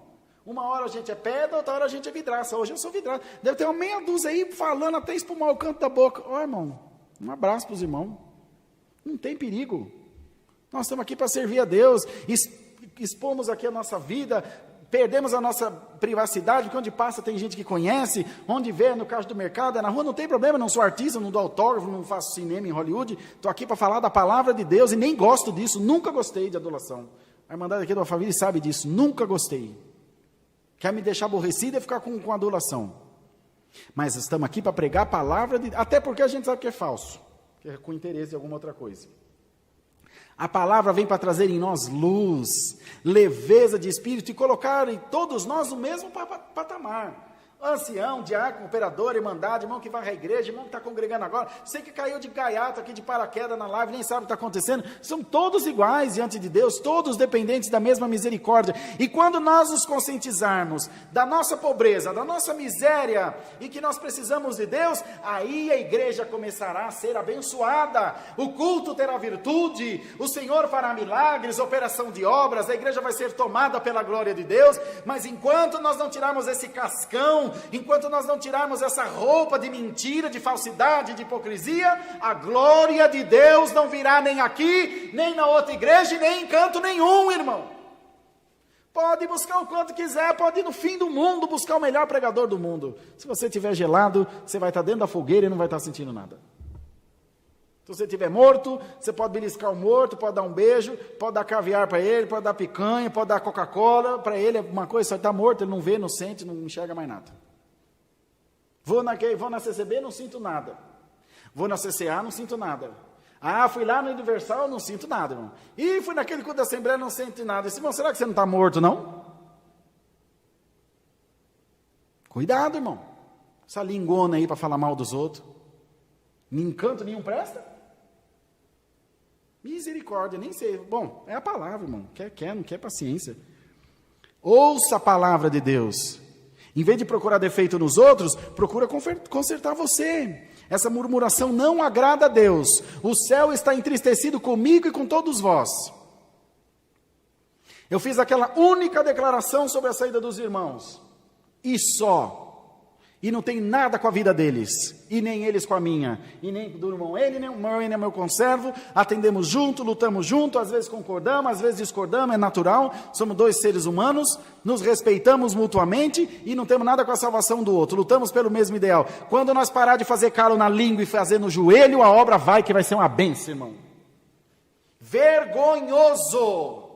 Uma hora a gente é pedra, outra hora a gente é vidraça. Hoje eu sou vidraça. Deve ter uma meia dúzia aí falando até espumar o canto da boca. Ó, irmão, um abraço para os irmãos. Não tem perigo. Nós estamos aqui para servir a Deus, expomos aqui a nossa vida, perdemos a nossa privacidade, porque onde passa tem gente que conhece, onde vê, no caso do mercado, na rua, não tem problema, não sou artista, não dou autógrafo, não faço cinema em Hollywood, estou aqui para falar da palavra de Deus e nem gosto disso, nunca gostei de adulação. A irmandade aqui da família sabe disso, nunca gostei. Quer me deixar aborrecido e ficar com adulação. Mas estamos aqui para pregar a palavra, até porque a gente sabe que é falso. que é com interesse em alguma outra coisa. A palavra vem para trazer em nós luz, leveza de espírito e colocar em todos nós no mesmo patamar. Ancião, diácono, operador, irmandade, irmão que vai à igreja, irmão que está congregando agora, você que caiu de gaiato aqui de paraquedas na live, nem sabe o que está acontecendo, são todos iguais diante de Deus, todos dependentes da mesma misericórdia. E quando nós nos conscientizarmos da nossa pobreza, da nossa miséria, e que nós precisamos de Deus, aí a igreja começará a ser abençoada, o culto terá virtude, o Senhor fará milagres, operação de obras, a igreja vai ser tomada pela glória de Deus. Mas enquanto nós não tirarmos esse cascão, enquanto nós não tirarmos essa roupa de mentira, de falsidade, de hipocrisia, a glória de Deus não virá nem aqui, nem na outra igreja, e nem em canto nenhum, irmão. Pode buscar o quanto quiser, pode ir no fim do mundo buscar o melhor pregador do mundo. Se você estiver gelado, você vai estar dentro da fogueira e não vai estar sentindo nada. Se você estiver morto, você pode beliscar o morto, pode dar um beijo, pode dar caviar para ele, pode dar picanha, pode dar Coca-Cola, para ele é uma coisa, só está morto, ele não vê, não sente, não enxerga mais nada. Vou na CCB, não sinto nada. Vou na CCA, não sinto nada. Ah, fui lá no Universal, não sinto nada, irmão. E fui naquele culto da Assembleia, não sinto nada. Disse, irmão, será que você não está morto, não? Cuidado, irmão. Essa lingona aí para falar mal dos outros. Nem canto nenhum presta? Misericórdia, nem sei. Bom, é a palavra, irmão. Quer, não quer paciência. Ouça a palavra de Deus. Em vez de procurar defeito nos outros, procura consertar você. Essa murmuração não agrada a Deus. O céu está entristecido comigo e com todos vós. Eu fiz aquela única declaração sobre a saída dos irmãos. E só. E não tem nada com a vida deles, e nem eles com a minha, e nem do irmão ele, nem o irmão ele é meu conservo, atendemos junto, lutamos junto, às vezes concordamos, às vezes discordamos, é natural, somos dois seres humanos, nos respeitamos mutuamente, e não temos nada com a salvação do outro, lutamos pelo mesmo ideal. Quando nós parar de fazer calo na língua e fazer no joelho, a obra vai, que vai ser uma bênção, irmão. Vergonhoso!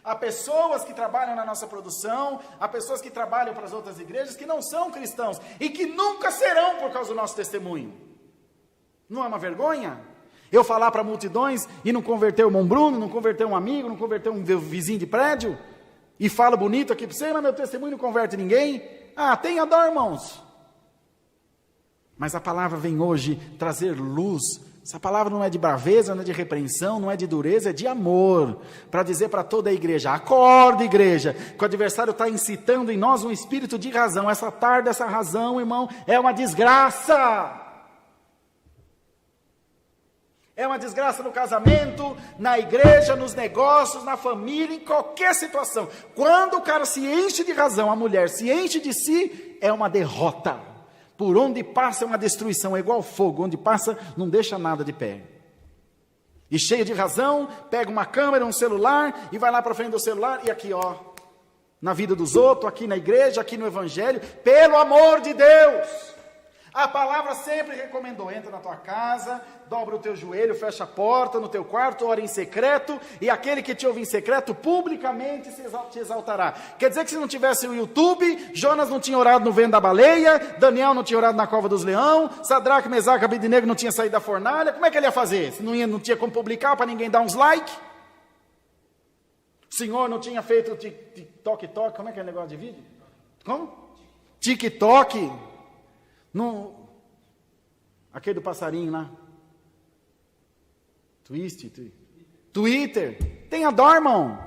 Há pessoas que trabalham na nossa produção, há pessoas que trabalham para as outras igrejas que não são cristãos e que nunca serão por causa do nosso testemunho. Não é uma vergonha? Eu falar para multidões e não converter o irmão Bruno, não converter um amigo, não converter um vizinho de prédio, e falo bonito aqui para você, mas meu testemunho não converte ninguém. Ah, tenha dó, irmãos. Mas a palavra vem hoje trazer luz. Essa palavra não é de braveza, não é de repreensão, não é de dureza, é de amor. Para dizer para toda a igreja, acorde igreja, que o adversário está incitando em nós um espírito de razão. Essa tarde, essa razão, irmão, é uma desgraça. É uma desgraça no casamento, na igreja, nos negócios, na família, em qualquer situação. Quando o cara se enche de razão, a mulher se enche de si, é uma derrota. Por onde passa é uma destruição, é igual fogo, onde passa não deixa nada de pé. E cheio de razão, pega uma câmera, um celular, e vai lá para frente do celular, e aqui ó, na vida dos outros, aqui na igreja, aqui no evangelho, pelo amor de Deus! A palavra sempre recomendou, entra na tua casa, dobra o teu joelho, fecha a porta no teu quarto, ora em secreto, e aquele que te ouve em secreto, publicamente te exaltará. Quer dizer que se não tivesse o YouTube, Jonas não tinha orado no vento da baleia, Daniel não tinha orado na cova dos leões, Sadraque, Mesaque, Abednego não tinha saído da fornalha, como é que ele ia fazer? Se não tinha como publicar para ninguém dar uns like? O Senhor não tinha feito o TikTok, como é que é o negócio de vídeo? Como? TikTok. Aquele do passarinho lá. Twitter. Tenha dó, irmão.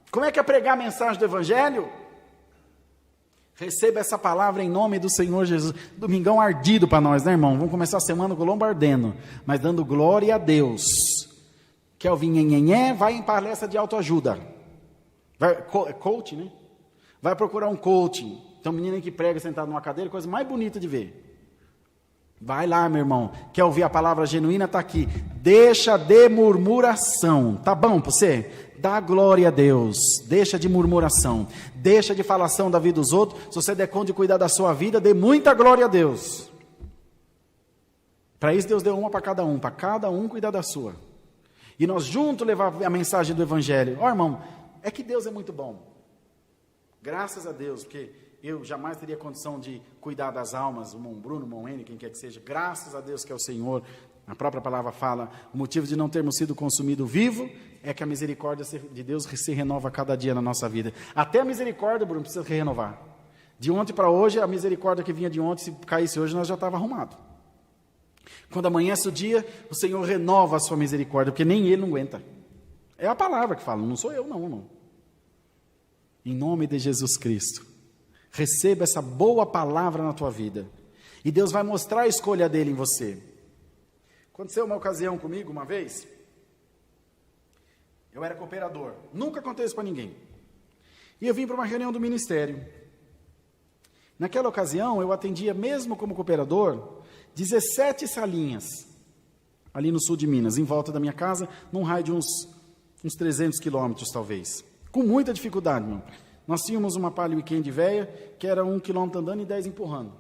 Como é que é pregar a mensagem do evangelho? Receba essa palavra em nome do Senhor Jesus. Domingão ardido para nós, né, irmão? Vamos começar a semana com o lombo ardendo, mas dando glória a Deus. Quer ouvir nhenhenhé? Vai em palestra de autoajuda. Coach, né? Vai procurar um coaching. Tem um menino que prega sentado numa cadeira, coisa mais bonita de ver. Vai lá, meu irmão. Quer ouvir a palavra genuína? Está aqui. Deixa de murmuração. Tá bom para você? Dá glória a Deus. Deixa de murmuração. Deixa de falação da vida dos outros. Se você der conta de cuidar da sua vida, dê muita glória a Deus. Para isso Deus deu uma para cada um cuidar da sua. E nós juntos levar a mensagem do evangelho. Ó, irmão, é que Deus é muito bom. Graças a Deus, porque eu jamais teria condição de cuidar das almas, o irmão Bruno, o irmão N, quem quer que seja. Graças a Deus que é o Senhor. A própria palavra fala, o motivo de não termos sido consumido vivo é que a misericórdia de Deus se renova cada dia na nossa vida. Até a misericórdia, Bruno, precisa renovar. De ontem para hoje, a misericórdia que vinha de ontem, se caísse hoje, nós já estava arrumado. Quando amanhece o dia, o Senhor renova a sua misericórdia, porque nem Ele não aguenta. É a palavra que fala, não sou eu, não, irmão. Em nome de Jesus Cristo, receba essa boa palavra na tua vida. E Deus vai mostrar a escolha dele em você. Aconteceu uma ocasião comigo, uma vez. Eu era cooperador. Nunca contei isso para ninguém. E eu vim para uma reunião do ministério. Naquela ocasião, eu atendia, mesmo como cooperador, 17 salinhas, ali no sul de Minas, em volta da minha casa, num raio de uns 300 quilômetros, talvez. Com muita dificuldade, irmão. Nós tínhamos uma Palio Weekend velha, que era 1 quilômetro andando e 10 empurrando.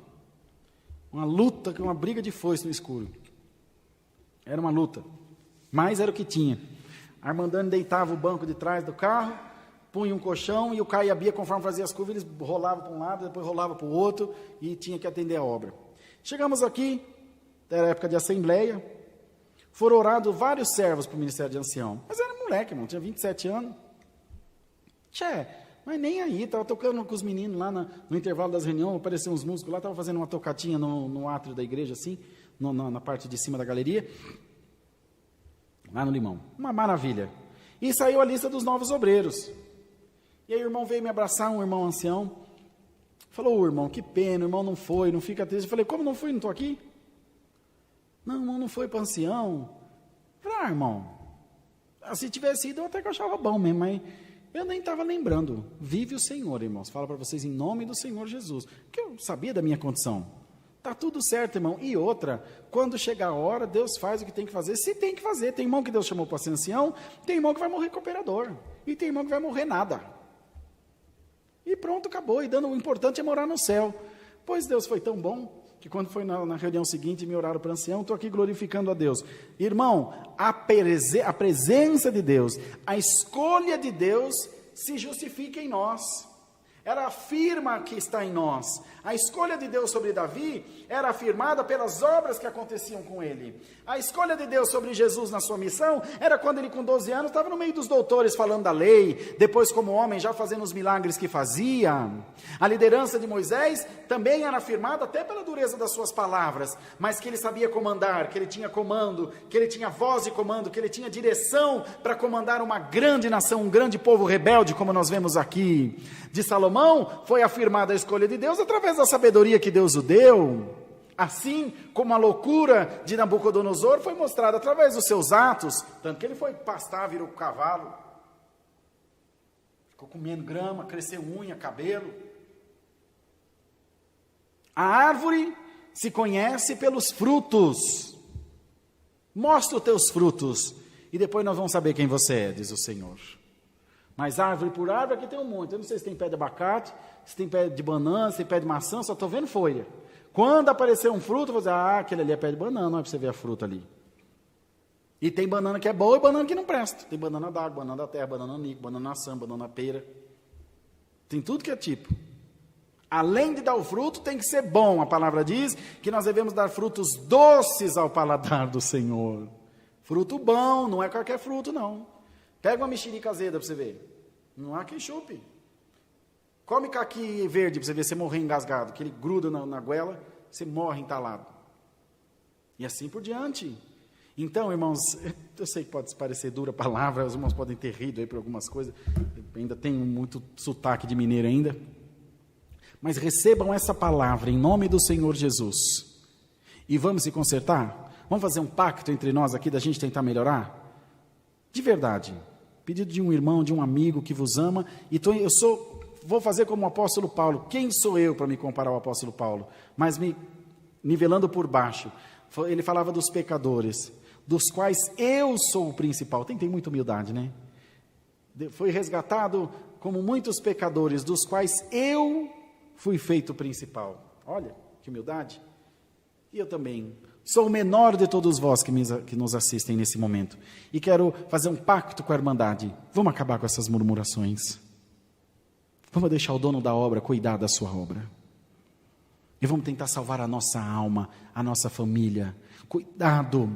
Uma luta, uma briga de foice no escuro. Era uma luta. Mas era o que tinha. Armandani deitava o banco de trás do carro, punha um colchão e o Caio e a Bia, conforme fazia as curvas, eles rolavam para um lado, depois rolavam para o outro e tinha que atender a obra. Chegamos aqui, era época de assembleia, foram orados vários servos para o Ministério de Ancião. Mas era moleque, irmão, tinha 27 anos. Mas nem aí, estava tocando com os meninos lá no intervalo das reuniões, apareciam uns músicos lá, estava fazendo uma tocatinha no átrio da igreja, assim, na parte de cima da galeria, lá no Limão. Uma maravilha. E saiu a lista dos novos obreiros. E aí o irmão veio me abraçar, um irmão ancião, falou, irmão, que pena, o irmão não foi, não fica triste. Eu falei, como não fui, não estou aqui? Não, irmão, não foi para ancião. Eu falei, irmão, se tivesse ido, eu até que eu achava bom mesmo, mas eu nem estava lembrando. Vive o Senhor, irmãos, falo para vocês em nome do Senhor Jesus, porque eu sabia da minha condição. Está tudo certo, irmão. E outra, quando chegar a hora, Deus faz o que tem que fazer, se tem que fazer. Tem irmão que Deus chamou para ser ancião, tem irmão que vai morrer cooperador, e tem irmão que vai morrer nada. E pronto, acabou. E o importante é morar no céu. Pois Deus foi tão bom, que quando foi na reunião seguinte, me oraram para ancião, estou aqui glorificando a Deus. Irmão, a presença de Deus, a escolha de Deus se justifica em nós. Ela afirma que está em nós. A escolha de Deus sobre Davi era afirmada pelas obras que aconteciam com ele. A escolha de Deus sobre Jesus na sua missão era quando ele com 12 anos estava no meio dos doutores falando da lei, depois como homem já fazendo os milagres que fazia. A liderança de Moisés também era afirmada até pela dureza das suas palavras, mas que ele sabia comandar, que ele tinha comando, que ele tinha voz de comando, que ele tinha direção para comandar uma grande nação, um grande povo rebelde, como nós vemos aqui. De Salomão foi afirmada a escolha de Deus através da sabedoria que Deus o deu, assim como a loucura de Nabucodonosor foi mostrada através dos seus atos, tanto que ele foi pastar, virou cavalo, ficou comendo grama, cresceu unha, cabelo. A árvore se conhece pelos frutos. Mostra os teus frutos e depois nós vamos saber quem você é, diz o Senhor. Mas árvore por árvore aqui tem um monte. Eu não sei se tem pé de abacate, se tem pé de banana, se tem pé de maçã, só estou vendo folha. Quando aparecer um fruto, eu vou dizer, aquele ali é pé de banana, não é para você ver a fruta ali. E tem banana que é boa e banana que não presta. Tem banana d'água, banana da terra, banana nico, banana maçã, banana pera. Tem tudo que é tipo. Além de dar o fruto, tem que ser bom. A palavra diz que nós devemos dar frutos doces ao paladar do Senhor. Fruto bom, não é qualquer fruto, não. Pega uma mexerica azeda para você ver. Não há quem chupe. Come caqui verde para você ver você morrer engasgado, que ele gruda na goela, você morre entalado. E assim por diante. Então, irmãos, eu sei que pode parecer dura a palavra, os irmãos podem ter rido aí por algumas coisas, eu ainda tenho muito sotaque de mineiro ainda. Mas recebam essa palavra em nome do Senhor Jesus. E vamos se consertar? Vamos fazer um pacto entre nós aqui da gente tentar melhorar? De verdade. Pedido de um irmão, de um amigo que vos ama, e vou fazer como o apóstolo Paulo. Quem sou eu para me comparar ao apóstolo Paulo? Mas me nivelando por baixo. Ele falava dos pecadores, dos quais eu sou o principal. Tem muita humildade, né? Foi resgatado como muitos pecadores, dos quais eu fui feito o principal. Olha, que humildade. E eu também sou o menor de todos vós que nos assistem nesse momento. E quero fazer um pacto com a Irmandade. Vamos acabar com essas murmurações. Vamos deixar o dono da obra cuidar da sua obra. E vamos tentar salvar a nossa alma, a nossa família. Cuidado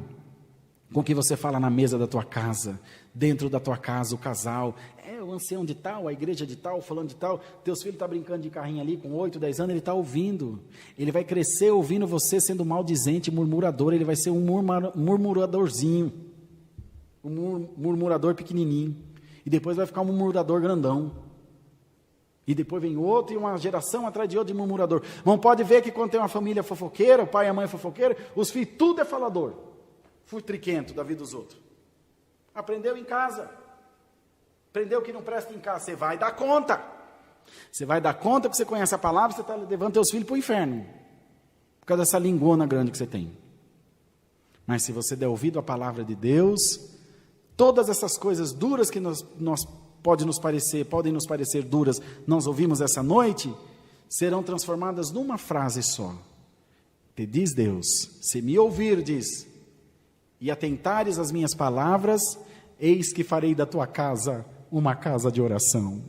com o que você fala na mesa da tua casa, dentro da tua casa, o casal. O ancião de tal, a igreja de tal, falando de tal. Teus filhos estão brincando de carrinho ali com 8, 10 anos, ele está ouvindo. Ele vai crescer ouvindo você sendo maldizente, murmurador. Ele vai ser um murmuradorzinho. Um murmurador pequenininho. E depois vai ficar um murmurador grandão. E depois vem outro e uma geração atrás de outro de murmurador. Não pode ver que quando tem uma família fofoqueira, o pai e a mãe fofoqueira, os filhos tudo é falador. Futriquento da vida dos outros. Aprendeu em casa. Aprendeu que não presta em casa. Você vai dar conta. Você vai dar conta porque você conhece a palavra, você está levando seus filhos para o inferno. Por causa dessa lingona grande que você tem. Mas se você der ouvido à palavra de Deus, todas essas coisas duras que podem nos parecer duras, nós ouvimos essa noite, serão transformadas numa frase só. Te diz Deus, se me ouvirdes e atentares às minhas palavras, eis que farei da tua casa uma casa de oração.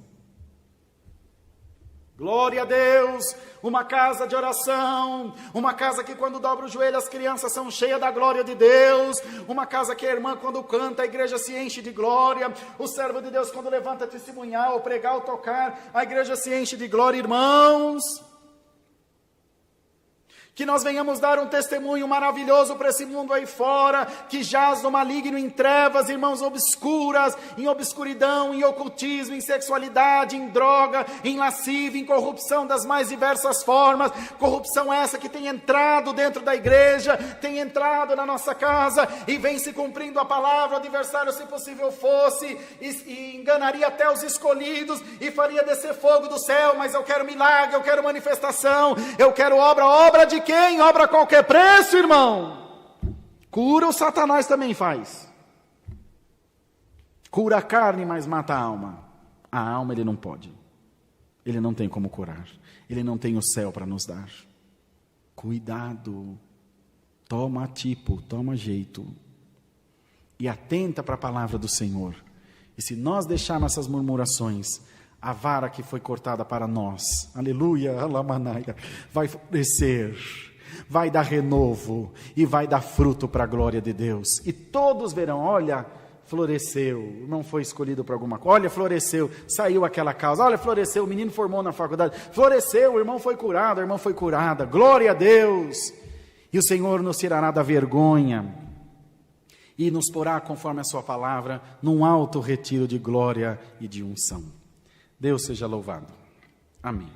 Glória a Deus, uma casa de oração, uma casa que quando dobra o joelho as crianças são cheias da glória de Deus, uma casa que a irmã quando canta a igreja se enche de glória, o servo de Deus quando levanta a testemunhar, ou pregar ou tocar, a igreja se enche de glória, irmãos. Que nós venhamos dar um testemunho maravilhoso para esse mundo aí fora, que jaz no maligno em trevas, irmãos, obscuras, em obscuridão, em ocultismo, em sexualidade, em droga, em lascívia, em corrupção das mais diversas formas, corrupção essa que tem entrado dentro da igreja, tem entrado na nossa casa, e vem se cumprindo a palavra, o adversário, se possível fosse, e enganaria até os escolhidos, e faria descer fogo do céu, mas eu quero milagre, eu quero manifestação, eu quero obra de quem? Obra a qualquer preço, irmão. Cura o Satanás também faz. Cura a carne, mas mata a alma. A alma ele não pode. Ele não tem como curar. Ele não tem o céu para nos dar. Cuidado. Toma tipo, toma jeito. E atenta para a palavra do Senhor. E se nós deixarmos essas murmurações, a vara que foi cortada para nós, aleluia, alamanaia, vai florescer, vai dar renovo e vai dar fruto para a glória de Deus. E todos verão, olha, floresceu, não foi escolhido para alguma coisa, olha, floresceu, saiu aquela causa, olha, floresceu, o menino formou na faculdade, floresceu, o irmão foi curado, a irmã foi curada, glória a Deus. E o Senhor nos tirará da vergonha e nos porá, conforme a sua palavra, num alto retiro de glória e de unção. Deus seja louvado. Amém.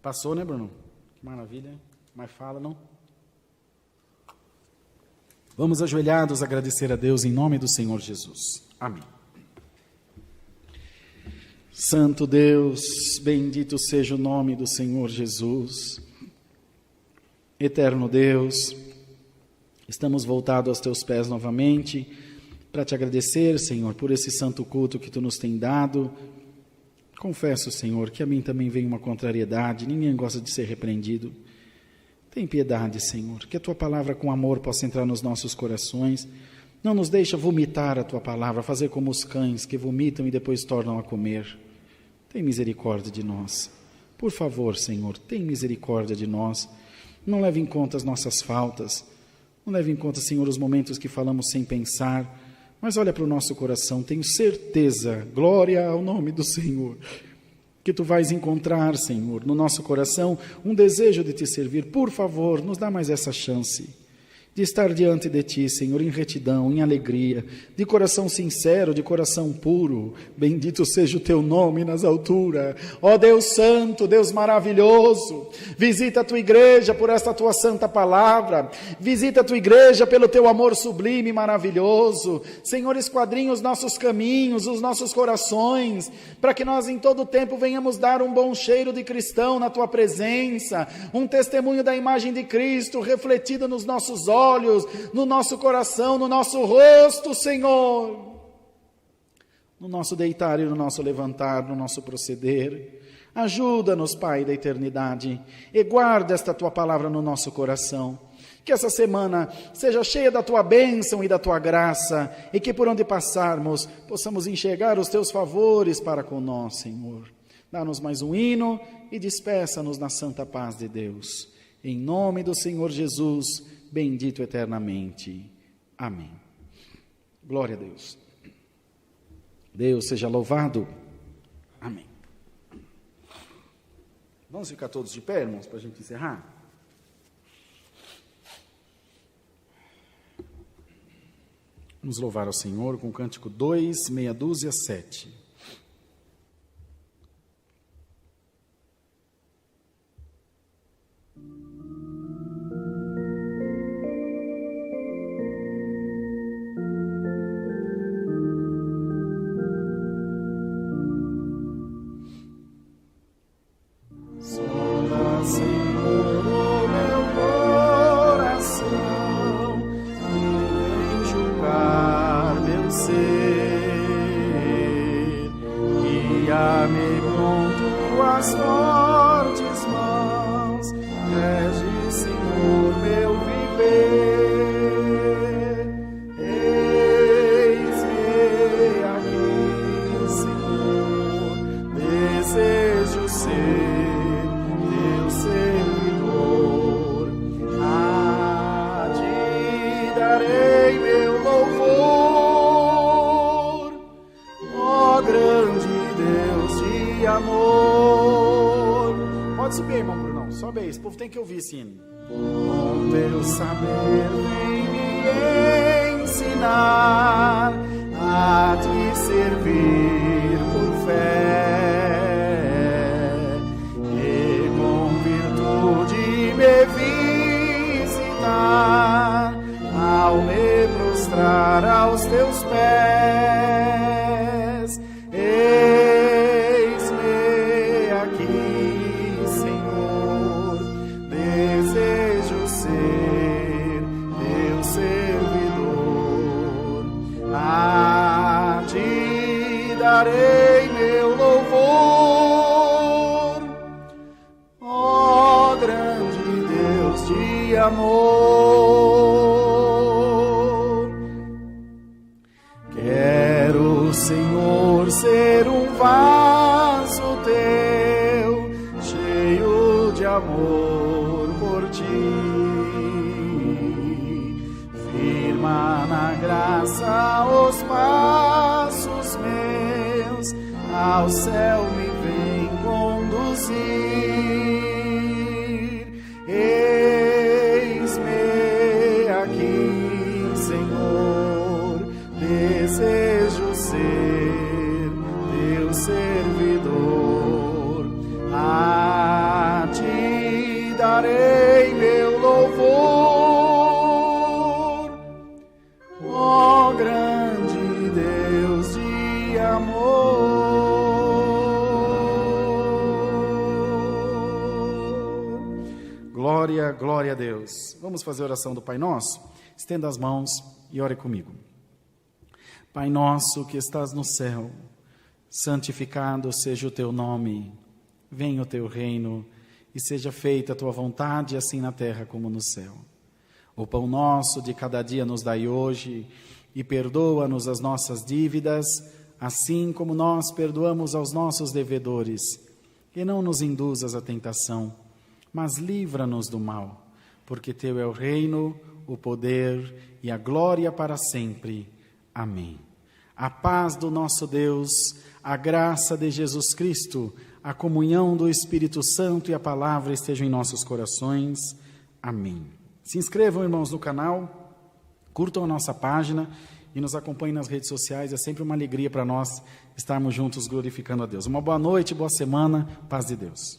Passou, né, Bruno? Que maravilha. Mas fala, não? Vamos ajoelhados agradecer a Deus em nome do Senhor Jesus. Amém. Santo Deus, bendito seja o nome do Senhor Jesus. Eterno Deus, estamos voltados aos teus pés novamente para te agradecer, Senhor, por esse santo culto que tu nos tem dado. Confesso, Senhor, que a mim também vem uma contrariedade, ninguém gosta de ser repreendido. Tem piedade, Senhor, que a Tua palavra com amor possa entrar nos nossos corações. Não nos deixa vomitar a Tua palavra, fazer como os cães que vomitam e depois tornam a comer. Tem misericórdia de nós. Por favor, Senhor, tem misericórdia de nós. Não leve em conta as nossas faltas. Não leve em conta, Senhor, os momentos que falamos sem pensar. Mas olha para o nosso coração, tenho certeza, glória ao nome do Senhor, que Tu vais encontrar, Senhor, no nosso coração um desejo de Te servir. Por favor, nos dá mais essa chance de estar diante de Ti, Senhor, em retidão, em alegria, de coração sincero, de coração puro. Bendito seja o Teu nome nas alturas. Ó Deus santo, Deus maravilhoso, visita a Tua igreja por esta Tua santa palavra, visita a Tua igreja pelo Teu amor sublime e maravilhoso. Senhor, esquadrinha os nossos caminhos, os nossos corações, para que nós em todo tempo venhamos dar um bom cheiro de cristão na Tua presença, um testemunho da imagem de Cristo refletida nos nossos olhos, no nosso coração, no nosso rosto, Senhor, no nosso deitar e no nosso levantar, no nosso proceder. Ajuda-nos, Pai da eternidade, e guarda esta Tua palavra no nosso coração. Que essa semana seja cheia da Tua bênção e da Tua graça, e que por onde passarmos, possamos enxergar os Teus favores para com nós, Senhor. Dá-nos mais um hino e despeça-nos na santa paz de Deus. Em nome do Senhor Jesus, bendito eternamente. Amém. Glória a Deus. Deus seja louvado. Amém. Vamos ficar todos de pé, irmãos, para a gente encerrar? Vamos louvar ao Senhor com o cântico 2:627. Tem que ouvir esse hino. Com teu saber vem me ensinar a te servir por fé e com virtude me visitar ao me prostrar aos teus pés. Eis-me aqui, desejo ser teu servidor, a ti darei meu louvor, ó grande Deus de amor. Quero, Senhor, ser um vaso teu, cheio de amor por ti, firma na graça os passos meus, ao céu me vem conduzir. Eis-me aqui, Senhor, desejo ser teu servidor, a ti darei meu louvor, ó grande Deus de amor. Glória, glória a Deus. Vamos fazer a oração do Pai Nosso? Estenda as mãos e ore comigo. Pai nosso que estás no céu, santificado seja o teu nome, venha o teu reino e seja feita a tua vontade, assim na terra como no céu. O pão nosso de cada dia nos dai hoje, e perdoa-nos as nossas dívidas, assim como nós perdoamos aos nossos devedores. E não nos induzas à tentação, mas livra-nos do mal, porque teu é o reino, o poder e a glória para sempre. Amém. A paz do nosso Deus, a graça de Jesus Cristo, a comunhão do Espírito Santo e a palavra estejam em nossos corações. Amém. Se inscrevam, irmãos, no canal, curtam a nossa página e nos acompanhem nas redes sociais. É sempre uma alegria para nós estarmos juntos glorificando a Deus. Uma boa noite, boa semana, paz de Deus.